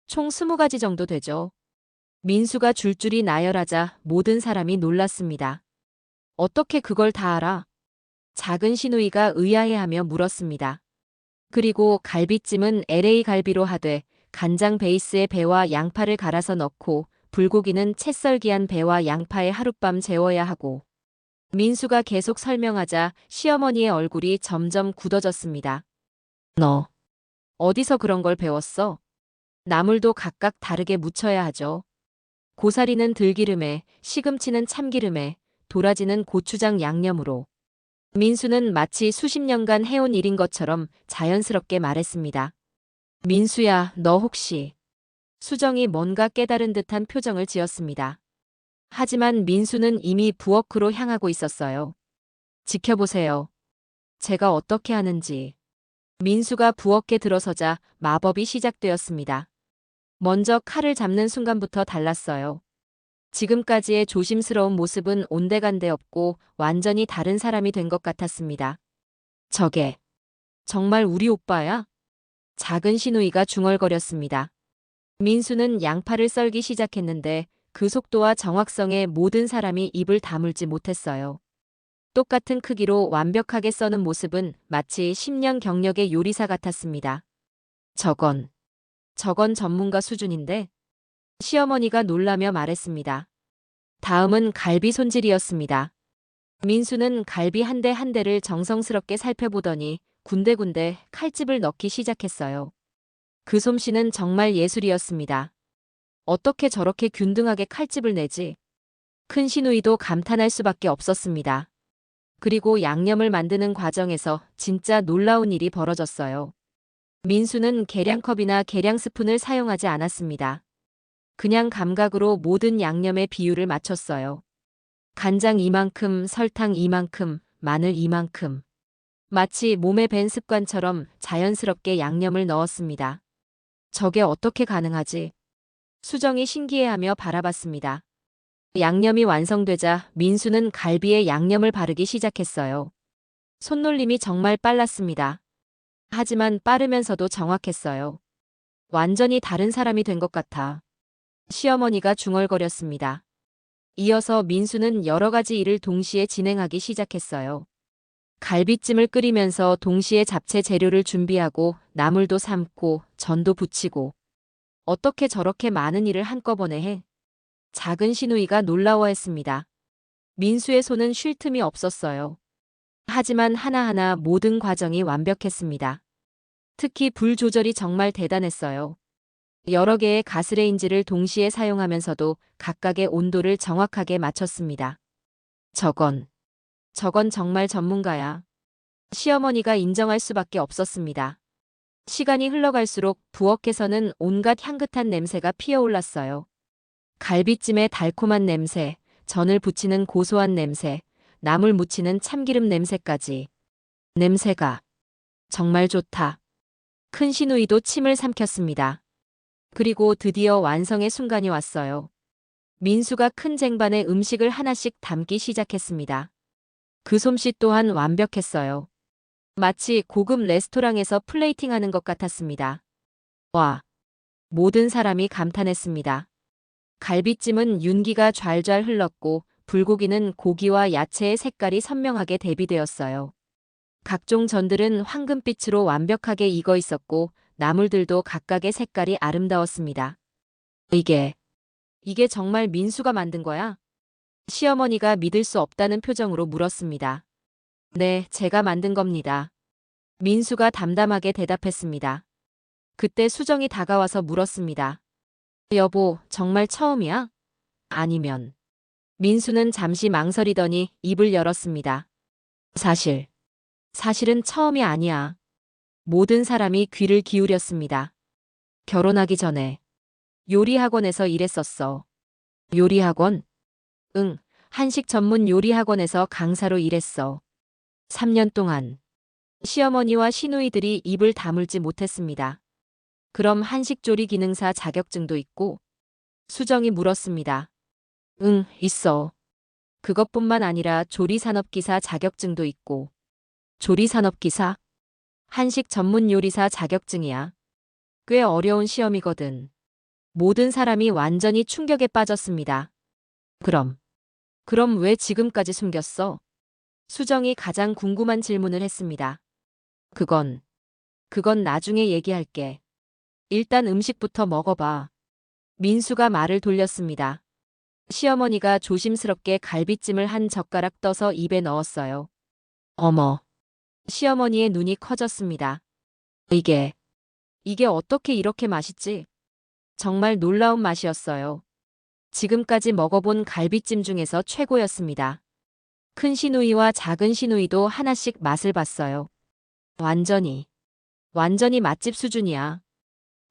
A: 총 20가지 정도 되죠. 민수가 줄줄이 나열하자 모든 사람이 놀랐습니다. 어떻게 그걸 다 알아? 작은 시누이가 의아해하며 물었습니다. 그리고 갈비찜은 LA 갈비로 하되 간장 베이스에 배와 양파를 갈아서 넣고 불고기는 채 썰기한 배와 양파에 하룻밤 재워야 하고. 민수가 계속 설명하자 시어머니의 얼굴이 점점 굳어졌습니다. 너 어디서 그런 걸 배웠어? 나물도 각각 다르게 무쳐야 하죠. 고사리는 들기름에, 시금치는 참기름에, 도라지는 고추장 양념으로. 민수는 마치 수십 년간 해온 일인 것처럼 자연스럽게 말했습니다. 민수야, 너 혹시 수정이 뭔가 깨달은 듯한 표정을 지었습니다. 하지만 민수는 이미 부엌으로 향하고 있었어요. 지켜보세요. 제가 어떻게 하는지. 민수가 부엌에 들어서자 마법이 시작되었습니다. 먼저 칼을 잡는 순간부터 달랐어요. 지금까지의 조심스러운 모습은 온데간데 없고 완전히 다른 사람이 된 것 같았습니다. 저게 정말 우리 오빠야? 작은 시누이가 중얼거렸습니다. 민수는 양파를 썰기 시작했는데 그 속도와 정확성에 모든 사람이 입을 다물지 못했어요. 똑같은 크기로 완벽하게 써는 모습은 마치 10년 경력의 요리사 같았습니다. 저건 전문가 수준인데? 시어머니가 놀라며 말했습니다. 다음은 갈비 손질이었습니다. 민수는 갈비 한 대 한 대를 정성스럽게 살펴보더니 군데군데 칼집을 넣기 시작했어요. 그 솜씨는 정말 예술이었습니다. 어떻게 저렇게 균등하게 칼집을 내지? 큰 시누이도 감탄할 수밖에 없었습니다. 그리고 양념을 만드는 과정에서 진짜 놀라운 일이 벌어졌어요. 민수는 계량컵이나 계량 스푼을 사용하지 않았습니다. 그냥 감각으로 모든 양념의 비율을 맞췄어요. 간장 이만큼, 설탕 이만큼, 마늘 이만큼. 마치 몸에 밴 습관처럼 자연스럽게 양념을 넣었습니다. 저게 어떻게 가능하지? 수정이 신기해하며 바라봤습니다. 양념이 완성되자 민수는 갈비에 양념을 바르기 시작했어요. 손놀림이 정말 빨랐습니다. 하지만 빠르면서도 정확했어요. 완전히 다른 사람이 된 것 같아. 시어머니가 중얼거렸습니다. 이어서 민수는 여러 가지 일을 동시에 진행하기 시작했어요. 갈비찜을 끓이면서 동시에 잡채 재료를 준비하고 나물도 삶고 전도 부치고. 어떻게 저렇게 많은 일을 한꺼번에 해? 작은 시누이가 놀라워했습니다. 민수의 손은 쉴 틈이 없었어요. 하지만 하나하나 모든 과정이 완벽했습니다. 특히 불 조절이 정말 대단했어요. 여러 개의 가스레인지를 동시에 사용하면서도 각각의 온도를 정확하게 맞췄습니다. 저건 정말 전문가야. 시어머니가 인정할 수밖에 없었습니다. 시간이 흘러갈수록 부엌에서는 온갖 향긋한 냄새가 피어올랐어요. 갈비찜의 달콤한 냄새, 전을 부치는 고소한 냄새, 나물 무치는 참기름 냄새까지. 냄새가 정말 좋다. 큰 시누이도 침을 삼켰습니다. 그리고 드디어 완성의 순간이 왔어요. 민수가 큰 쟁반에 음식을 하나씩 담기 시작했습니다. 그 솜씨 또한 완벽했어요. 마치 고급 레스토랑에서 플레이팅하는 것 같았습니다. 와! 모든 사람이 감탄했습니다. 갈비찜은 윤기가 좔좔 흘렀고 불고기는 고기와 야채의 색깔이 선명하게 대비되었어요. 각종 전들은 황금빛으로 완벽하게 익어 있었고 나물들도 각각의 색깔이 아름다웠습니다. 이게 정말 민수가 만든 거야? 시어머니가 믿을 수 없다는 표정으로 물었습니다. 네, 제가 만든 겁니다. 민수가 담담하게 대답했습니다. 그때 수정이 다가와서 물었습니다. 여보, 정말 처음이야? 아니면. 민수는 잠시 망설이더니 입을 열었습니다. 사실은 처음이 아니야. 모든 사람이 귀를 기울였습니다. 결혼하기 전에 요리학원에서 일했었어. 요리학원? 응, 한식 전문 요리학원에서 강사로 일했어. 3년 동안. 시어머니와 시누이들이 입을 다물지 못했습니다. 그럼 한식조리 기능사 자격증도 있고? 수정이 물었습니다. 응, 있어. 그것뿐만 아니라 조리산업기사 자격증도 있고. 조리산업기사? 한식 전문 요리사 자격증이야. 꽤 어려운 시험이거든. 모든 사람이 완전히 충격에 빠졌습니다. 그럼 왜 지금까지 숨겼어? 수정이 가장 궁금한 질문을 했습니다. 그건 나중에 얘기할게. 일단 음식부터 먹어봐. 민수가 말을 돌렸습니다. 시어머니가 조심스럽게 갈비찜을 한 젓가락 떠서 입에 넣었어요. 어머. 시어머니의 눈이 커졌습니다. 이게 어떻게 이렇게 맛있지? 정말 놀라운 맛이었어요. 지금까지 먹어본 갈비찜 중에서 최고였습니다. 큰 시누이와 작은 시누이도 하나씩 맛을 봤어요. 완전히 맛집 수준이야.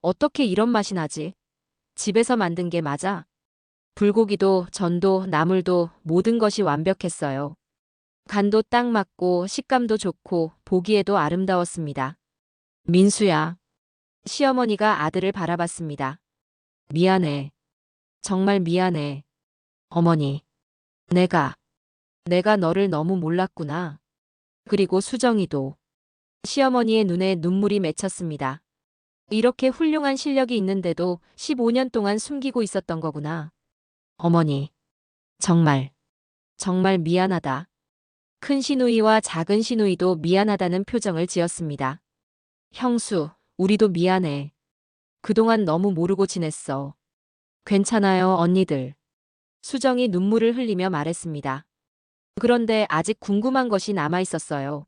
A: 어떻게 이런 맛이 나지? 집에서 만든 게 맞아. 불고기도 전도 나물도 모든 것이 완벽했어요. 간도 딱 맞고 식감도 좋고 보기에도 아름다웠습니다. 민수야. 시어머니가 아들을 바라봤습니다. 미안해. 정말 미안해. 어머니. 내가, 내가 너를 너무 몰랐구나. 그리고 수정이도. 시어머니의 눈에 눈물이 맺혔습니다. 이렇게 훌륭한 실력이 있는데도 15년 동안 숨기고 있었던 거구나. 어머니. 정말, 정말 미안하다. 큰 시누이와 작은 시누이도 미안하다는 표정을 지었습니다. 형수, 우리도 미안해. 그동안 너무 모르고 지냈어. 괜찮아요, 언니들. 수정이 눈물을 흘리며 말했습니다. 그런데 아직 궁금한 것이 남아 있었어요.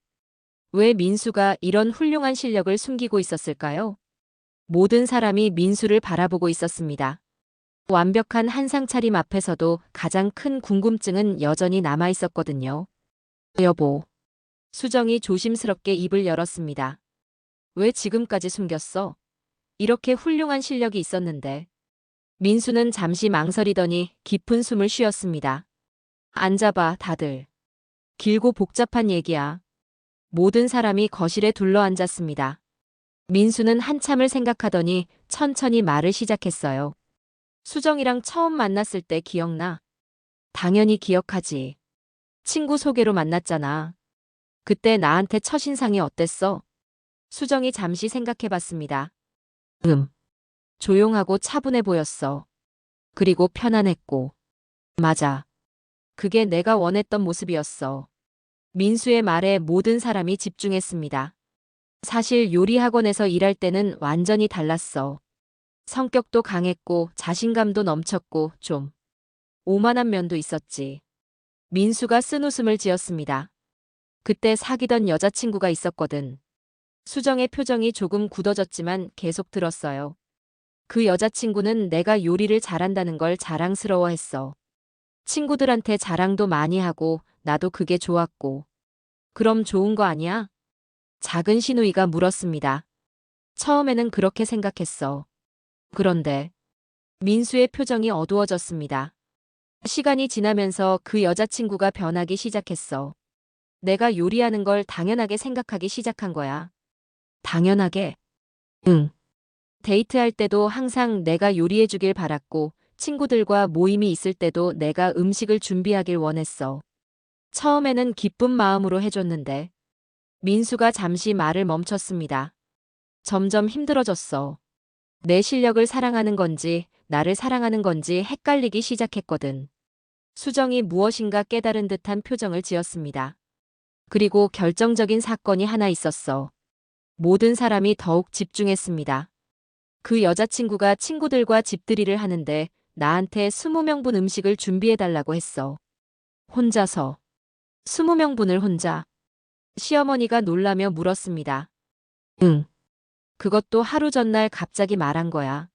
A: 왜 민수가 이런 훌륭한 실력을 숨기고 있었을까요? 모든 사람이 민수를 바라보고 있었습니다. 완벽한 한상 차림 앞에서도 가장 큰 궁금증은 여전히 남아 있었거든요. 여보. 수정이 조심스럽게 입을 열었습니다. 왜 지금까지 숨겼어? 이렇게 훌륭한 실력이 있었는데. 민수는 잠시 망설이더니 깊은 숨을 쉬었습니다. 앉아봐, 다들. 길고 복잡한 얘기야. 모든 사람이 거실에 둘러앉았습니다. 민수는 한참을 생각하더니 천천히 말을 시작했어요. 수정이랑 처음 만났을 때 기억나? 당연히 기억하지. 친구 소개로 만났잖아. 그때 나한테 첫인상이 어땠어? 수정이 잠시 생각해봤습니다. 조용하고 차분해 보였어. 그리고 편안했고. 맞아. 그게 내가 원했던 모습이었어. 민수의 말에 모든 사람이 집중했습니다. 사실 요리 학원에서 일할 때는 완전히 달랐어. 성격도 강했고 자신감도 넘쳤고 좀 오만한 면도 있었지. 민수가 쓴웃음을 지었습니다. 그때 사귀던 여자친구가 있었거든. 수정의 표정이 조금 굳어졌지만 계속 들었어요. 그 여자친구는 내가 요리를 잘한다는 걸 자랑스러워했어. 친구들한테 자랑도 많이 하고 나도 그게 좋았고. 그럼 좋은 거 아니야? 작은 시누이가 물었습니다. 처음에는 그렇게 생각했어. 그런데 민수의 표정이 어두워졌습니다. 시간이 지나면서 그 여자친구가 변하기 시작했어. 내가 요리하는 걸 당연하게 생각하기 시작한 거야. 당연하게? 응. 데이트할 때도 항상 내가 요리해 주길 바랐고 친구들과 모임이 있을 때도 내가 음식을 준비하길 원했어. 처음에는 기쁜 마음으로 해줬는데 민수가 잠시 말을 멈췄습니다. 점점 힘들어졌어. 내 실력을 사랑하는 건지 나를 사랑하는 건지 헷갈리기 시작했거든. 수정이 무엇인가 깨달은 듯한 표정을 지었습니다. 그리고 결정적인 사건이 하나 있었어. 모든 사람이 더욱 집중했습니다. 그 여자친구가 친구들과 집들이를 하는데 나한테 20명분 음식을 준비해달라고 했어. 혼자서. 20명분을 혼자. 시어머니가 놀라며 물었습니다. 응. 그것도 하루 전날 갑자기 말한 거야.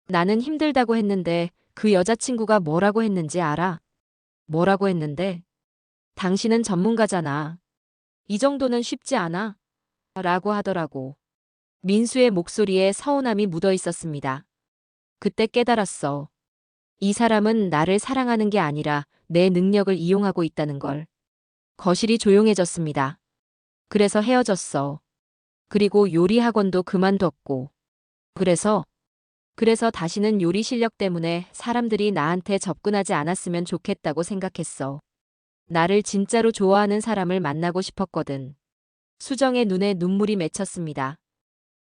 A: 나는 힘들다고 했는데 그 여자친구가 뭐라고 했는지 알아? 뭐라고 했는데? 당신은 전문가잖아. 이 정도는 쉽지 않아? 라고 하더라고. 민수의 목소리에 서운함이 묻어 있었습니다. 그때 깨달았어. 이 사람은 나를 사랑하는 게 아니라 내 능력을 이용하고 있다는 걸. 거실이 조용해졌습니다. 그래서 헤어졌어. 그리고 요리 학원도 그만뒀고. 그래서 다시는 요리 실력 때문에 사람들이 나한테 접근하지 않았으면 좋겠다고 생각했어. 나를 진짜로 좋아하는 사람을 만나고 싶었거든. 수정의 눈에 눈물이 맺혔습니다.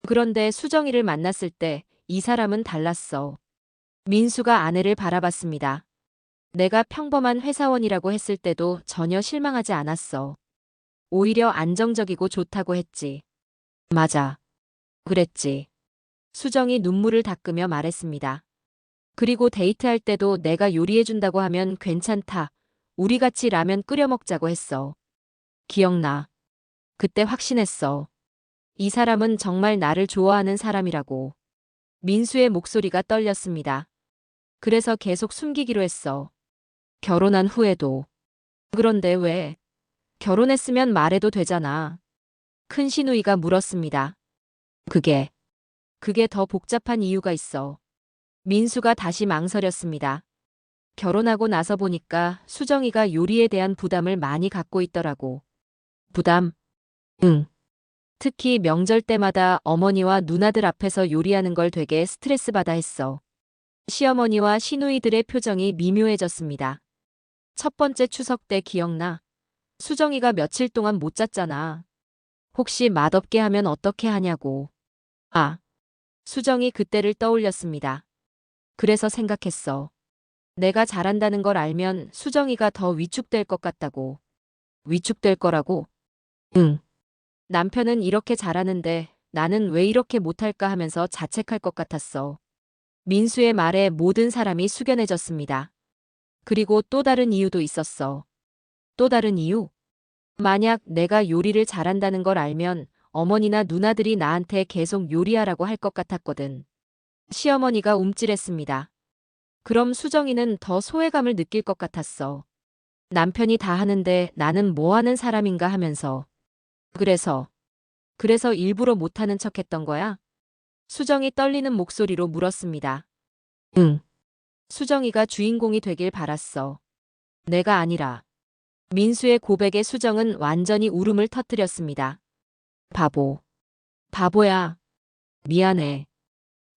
A: 그런데 수정이를 만났을 때 이 사람은 달랐어. 민수가 아내를 바라봤습니다. 내가 평범한 회사원이라고 했을 때도 전혀 실망하지 않았어. 오히려 안정적이고 좋다고 했지. 맞아. 그랬지. 수정이 눈물을 닦으며 말했습니다. 그리고 데이트할 때도 내가 요리해준다고 하면 괜찮다. 우리 같이 라면 끓여 먹자고 했어. 기억나. 그때 확신했어. 이 사람은 정말 나를 좋아하는 사람이라고. 민수의 목소리가 떨렸습니다. 그래서 계속 숨기기로 했어. 결혼한 후에도. 그런데 왜? 결혼했으면 말해도 되잖아. 큰 시누이가 물었습니다. 그게 더 복잡한 이유가 있어. 민수가 다시 망설였습니다. 결혼하고 나서 보니까 수정이가 요리에 대한 부담을 많이 갖고 있더라고. 부담? 응. 특히 명절 때마다 어머니와 누나들 앞에서 요리하는 걸 되게 스트레스 받아 했어. 시어머니와 시누이들의 표정이 미묘해졌습니다. 첫 번째 추석 때 기억나? 수정이가 며칠 동안 못 잤잖아. 혹시 맛없게 하면 어떻게 하냐고. 아, 수정이 그때를 떠올렸습니다. 그래서 생각했어. 내가 잘한다는 걸 알면 수정이가 더 위축될 것 같다고. 위축될 거라고? 응. 남편은 이렇게 잘하는데 나는 왜 이렇게 못할까 하면서 자책할 것 같았어. 민수의 말에 모든 사람이 숙연해졌습니다. 그리고 또 다른 이유도 있었어. 또 다른 이유? 만약 내가 요리를 잘한다는 걸 알면 어머니나 누나들이 나한테 계속 요리하라고 할 것 같았거든. 시어머니가 움찔했습니다. 그럼 수정이는 더 소외감을 느낄 것 같았어. 남편이 다 하는데 나는 뭐 하는 사람인가 하면서. 그래서 일부러 못하는 척 했던 거야? 수정이 떨리는 목소리로 물었습니다. 응. 수정이가 주인공이 되길 바랐어. 내가 아니라. 민수의 고백에 수정은 완전히 울음을 터뜨렸습니다. 바보. 바보야. 미안해.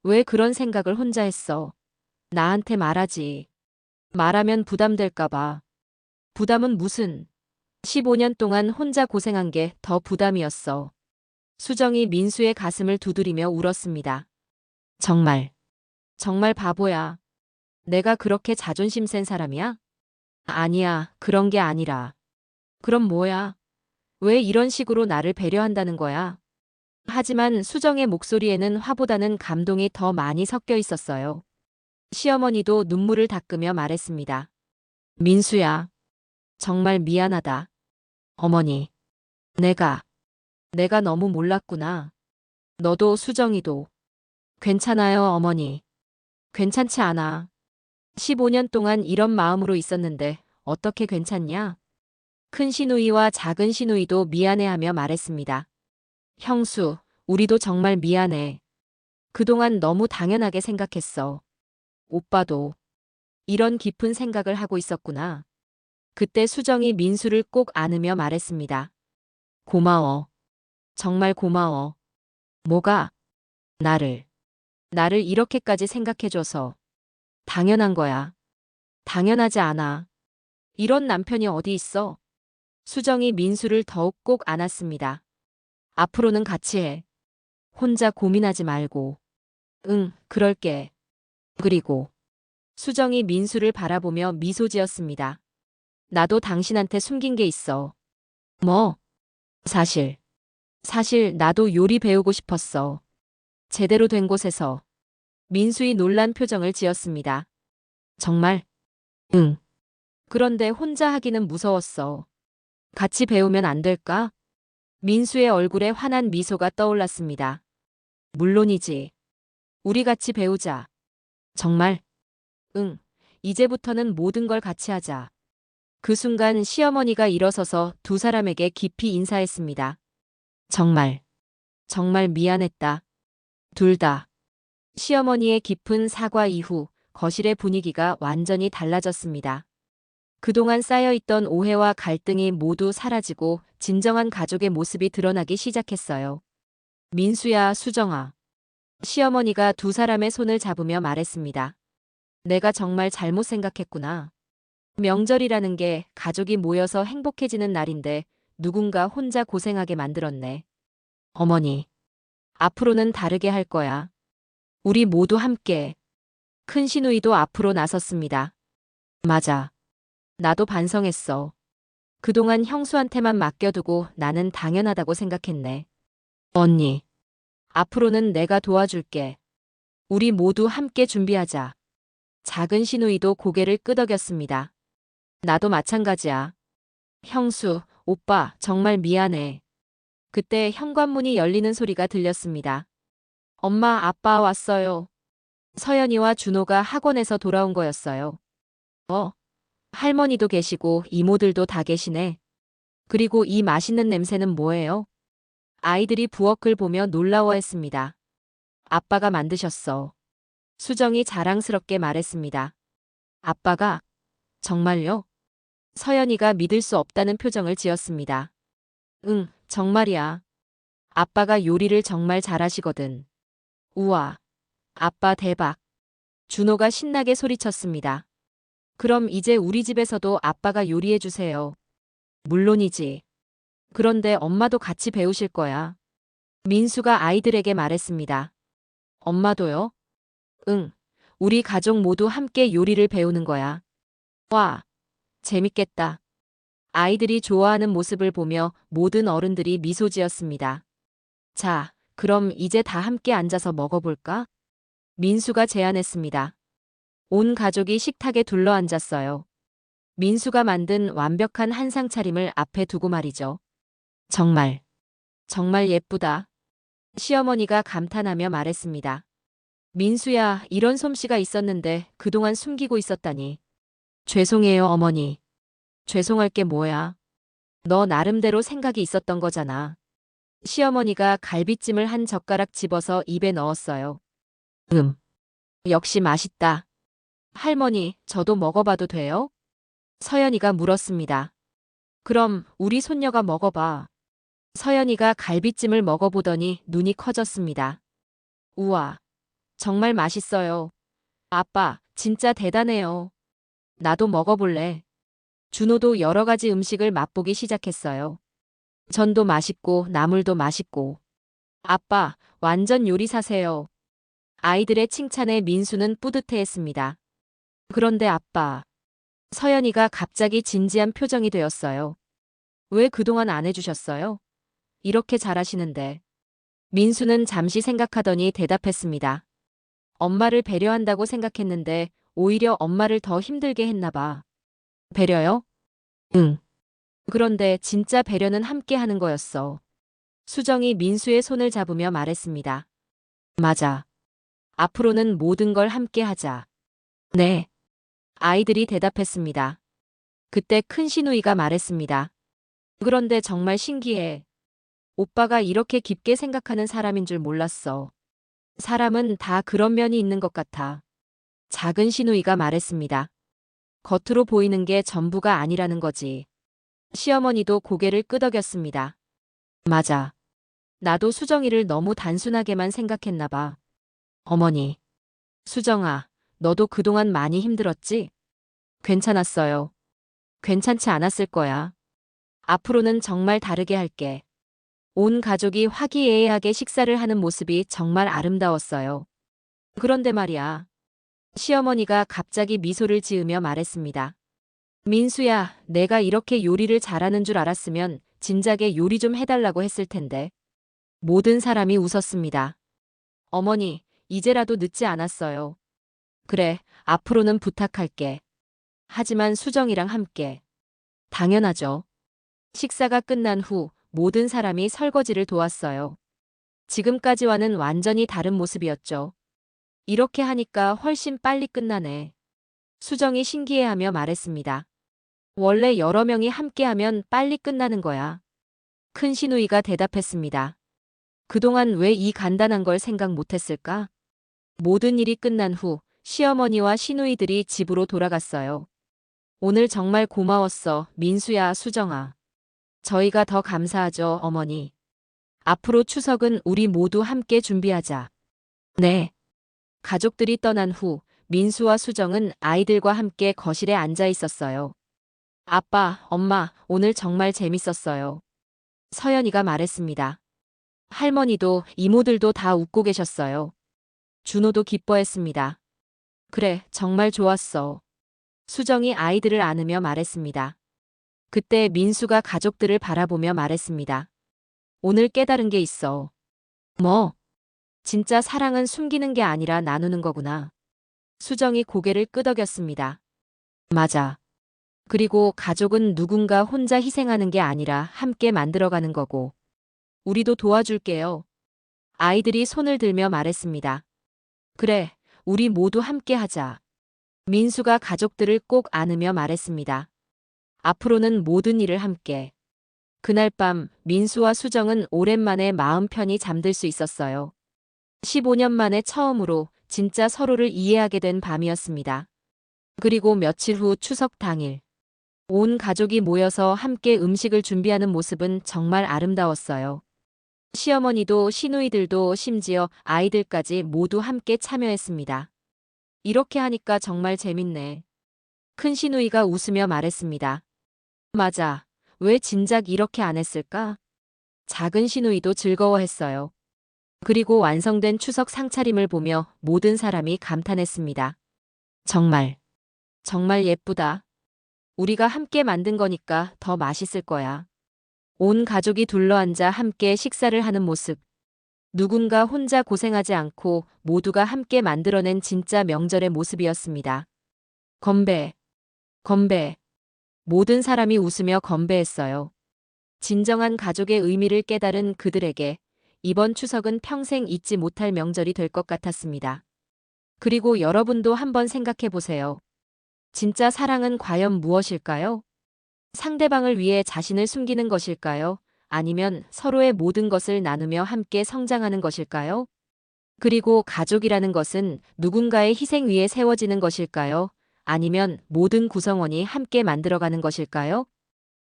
A: 왜 그런 생각을 혼자 했어? 나한테 말하지. 말하면 부담될까봐. 부담은 무슨. 15년 동안 혼자 고생한 게 더 부담이었어. 수정이 민수의 가슴을 두드리며 울었습니다. 정말, 정말 바보야. 내가 그렇게 자존심 센 사람이야? 아니야, 그런 게 아니라. 그럼 뭐야? 왜 이런 식으로 나를 배려한다는 거야? 하지만 수정의 목소리에는 화보다는 감동이 더 많이 섞여 있었어요. 시어머니도 눈물을 닦으며 말했습니다. 민수야, 정말 미안하다. 어머니, 내가 너무 몰랐구나. 너도 수정이도. 괜찮아요, 어머니. 괜찮지 않아. 15년 동안 이런 마음으로 있었는데 어떻게 괜찮냐? 큰 시누이와 작은 시누이도 미안해하며 말했습니다. 형수, 우리도 정말 미안해. 그동안 너무 당연하게 생각했어. 오빠도 이런 깊은 생각을 하고 있었구나. 그때 수정이 민수를 꼭 안으며 말했습니다. 고마워. 정말 고마워. 뭐가? 나를. 나를 이렇게까지 생각해줘서. 당연한 거야. 당연하지 않아. 이런 남편이 어디 있어? 수정이 민수를 더욱 꼭 안았습니다. 앞으로는 같이 해. 혼자 고민하지 말고. 응, 그럴게. 그리고 수정이 민수를 바라보며 미소 지었습니다. 나도 당신한테 숨긴 게 있어. 뭐? 사실. 사실 나도 요리 배우고 싶었어. 제대로 된 곳에서. 민수이 놀란 표정을 지었습니다. 정말? 응. 그런데 혼자 하기는 무서웠어. 같이 배우면 안 될까? 민수의 얼굴에 환한 미소가 떠올랐습니다. 물론이지. 우리 같이 배우자. 정말? 응. 이제부터는 모든 걸 같이 하자. 그 순간 시어머니가 일어서서 두 사람에게 깊이 인사했습니다. 정말, 정말 미안했다. 둘 다. 시어머니의 깊은 사과 이후 거실의 분위기가 완전히 달라졌습니다. 그동안 쌓여있던 오해와 갈등이 모두 사라지고 진정한 가족의 모습이 드러나기 시작했어요. 민수야, 수정아. 시어머니가 두 사람의 손을 잡으며 말했습니다. 내가 정말 잘못 생각했구나. 명절이라는 게 가족이 모여서 행복해지는 날인데 누군가 혼자 고생하게 만들었네. 어머니, 앞으로는 다르게 할 거야. 우리 모두 함께. 큰 시누이도 앞으로 나섰습니다. 맞아. 나도 반성했어. 그동안 형수한테만 맡겨두고 나는 당연하다고 생각했네. 언니, 앞으로는 내가 도와줄게. 우리 모두 함께 준비하자. 작은 시누이도 고개를 끄덕였습니다. 나도 마찬가지야. 형수, 오빠, 정말 미안해. 그때 현관문이 열리는 소리가 들렸습니다. 엄마, 아빠 왔어요. 서연이와 준호가 학원에서 돌아온 거였어요. 할머니도 계시고 이모들도 다 계시네. 그리고 이 맛있는 냄새는 뭐예요? 아이들이 부엌을 보며 놀라워했습니다. 아빠가 만드셨어. 수정이 자랑스럽게 말했습니다. 아빠가? 정말요? 서연이가 믿을 수 없다는 표정을 지었습니다. 응, 정말이야. 아빠가 요리를 정말 잘하시거든. 우와, 아빠 대박. 준호가 신나게 소리쳤습니다. 그럼 이제 우리 집에서도 아빠가 요리해 주세요. 물론이지. 그런데 엄마도 같이 배우실 거야. 민수가 아이들에게 말했습니다. 엄마도요? 응. 우리 가족 모두 함께 요리를 배우는 거야. 와, 재밌겠다. 아이들이 좋아하는 모습을 보며 모든 어른들이 미소 지었습니다. 자, 그럼 이제 다 함께 앉아서 먹어볼까? 민수가 제안했습니다. 온 가족이 식탁에 둘러앉았어요. 민수가 만든 완벽한 한상 차림을 앞에 두고 말이죠. 정말, 정말 예쁘다. 시어머니가 감탄하며 말했습니다. 민수야, 이런 솜씨가 있었는데 그동안 숨기고 있었다니. 죄송해요, 어머니. 죄송할 게 뭐야. 너 나름대로 생각이 있었던 거잖아. 시어머니가 갈비찜을 한 젓가락 집어서 입에 넣었어요. 역시 맛있다. 할머니, 저도 먹어봐도 돼요? 서연이가 물었습니다. 그럼 우리 손녀가 먹어봐. 서연이가 갈비찜을 먹어보더니 눈이 커졌습니다. 우와, 정말 맛있어요. 아빠, 진짜 대단해요. 나도 먹어볼래. 준호도 여러 가지 음식을 맛보기 시작했어요. 전도 맛있고 나물도 맛있고. 아빠, 완전 요리사세요. 아이들의 칭찬에 민수는 뿌듯해했습니다. 그런데 아빠, 서연이가 갑자기 진지한 표정이 되었어요. 왜 그동안 안 해주셨어요? 이렇게 잘하시는데. 민수는 잠시 생각하더니 대답했습니다. 엄마를 배려한다고 생각했는데 오히려 엄마를 더 힘들게 했나 봐. 배려요? 응. 그런데 진짜 배려는 함께 하는 거였어. 수정이 민수의 손을 잡으며 말했습니다. 맞아. 앞으로는 모든 걸 함께 하자. 네. 아이들이 대답했습니다. 그때 큰 시누이가 말했습니다. 그런데 정말 신기해. 오빠가 이렇게 깊게 생각하는 사람인 줄 몰랐어. 사람은 다 그런 면이 있는 것 같아. 작은 시누이가 말했습니다. 겉으로 보이는 게 전부가 아니라는 거지. 시어머니도 고개를 끄덕였습니다. 맞아. 나도 수정이를 너무 단순하게만 생각했나 봐. 어머니. 수정아, 너도 그동안 많이 힘들었지? 괜찮았어요. 괜찮지 않았을 거야. 앞으로는 정말 다르게 할게. 온 가족이 화기애애하게 식사를 하는 모습이 정말 아름다웠어요. 그런데 말이야. 시어머니가 갑자기 미소를 지으며 말했습니다. 민수야, 내가 이렇게 요리를 잘하는 줄 알았으면 진작에 요리 좀 해달라고 했을 텐데. 모든 사람이 웃었습니다. 어머니, 이제라도 늦지 않았어요. 그래, 앞으로는 부탁할게. 하지만 수정이랑 함께. 당연하죠. 식사가 끝난 후 모든 사람이 설거지를 도왔어요. 지금까지와는 완전히 다른 모습이었죠. 이렇게 하니까 훨씬 빨리 끝나네. 수정이 신기해하며 말했습니다. 원래 여러 명이 함께하면 빨리 끝나는 거야. 큰 시누이가 대답했습니다. 그동안 왜 이 간단한 걸 생각 못했을까? 모든 일이 끝난 후 시어머니와 시누이들이 집으로 돌아갔어요. 오늘 정말 고마웠어, 민수야, 수정아. 저희가 더 감사하죠, 어머니. 앞으로 추석은 우리 모두 함께 준비하자. 네. 가족들이 떠난 후 민수와 수정은 아이들과 함께 거실에 앉아 있었어요. 아빠, 엄마, 오늘 정말 재밌었어요. 서연이가 말했습니다. 할머니도 이모들도 다 웃고 계셨어요. 준호도 기뻐했습니다. 그래, 정말 좋았어. 수정이 아이들을 안으며 말했습니다. 그때 민수가 가족들을 바라보며 말했습니다. 오늘 깨달은 게 있어. 뭐? 진짜 사랑은 숨기는 게 아니라 나누는 거구나. 수정이 고개를 끄덕였습니다. 맞아. 그리고 가족은 누군가 혼자 희생하는 게 아니라 함께 만들어가는 거고. 우리도 도와줄게요. 아이들이 손을 들며 말했습니다. 그래, 우리 모두 함께 하자. 민수가 가족들을 꼭 안으며 말했습니다. 앞으로는 모든 일을 함께. 그날 밤 민수와 수정은 오랜만에 마음 편히 잠들 수 있었어요. 15년 만에 처음으로 진짜 서로를 이해하게 된 밤이었습니다. 그리고 며칠 후 추석 당일. 온 가족이 모여서 함께 음식을 준비하는 모습은 정말 아름다웠어요. 시어머니도 시누이들도 심지어 아이들까지 모두 함께 참여했습니다. 이렇게 하니까 정말 재밌네. 큰 시누이가 웃으며 말했습니다. 맞아. 왜 진작 이렇게 안 했을까? 작은 시누이도 즐거워했어요. 그리고 완성된 추석 상차림을 보며 모든 사람이 감탄했습니다. 정말, 정말 예쁘다. 우리가 함께 만든 거니까 더 맛있을 거야. 온 가족이 둘러앉아 함께 식사를 하는 모습. 누군가 혼자 고생하지 않고 모두가 함께 만들어낸 진짜 명절의 모습이었습니다. 건배, 건배. 모든 사람이 웃으며 건배했어요. 진정한 가족의 의미를 깨달은 그들에게 이번 추석은 평생 잊지 못할 명절이 될 것 같았습니다. 그리고 여러분도 한번 생각해 보세요. 진짜 사랑은 과연 무엇일까요? 상대방을 위해 자신을 숨기는 것일까요? 아니면 서로의 모든 것을 나누며 함께 성장하는 것일까요? 그리고 가족이라는 것은 누군가의 희생 위에 세워지는 것일까요? 아니면 모든 구성원이 함께 만들어가는 것일까요?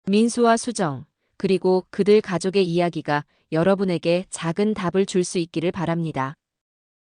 A: 민수와 수정, 그리고 그들 가족의 이야기가 여러분에게 작은 답을 줄 수 있기를 바랍니다.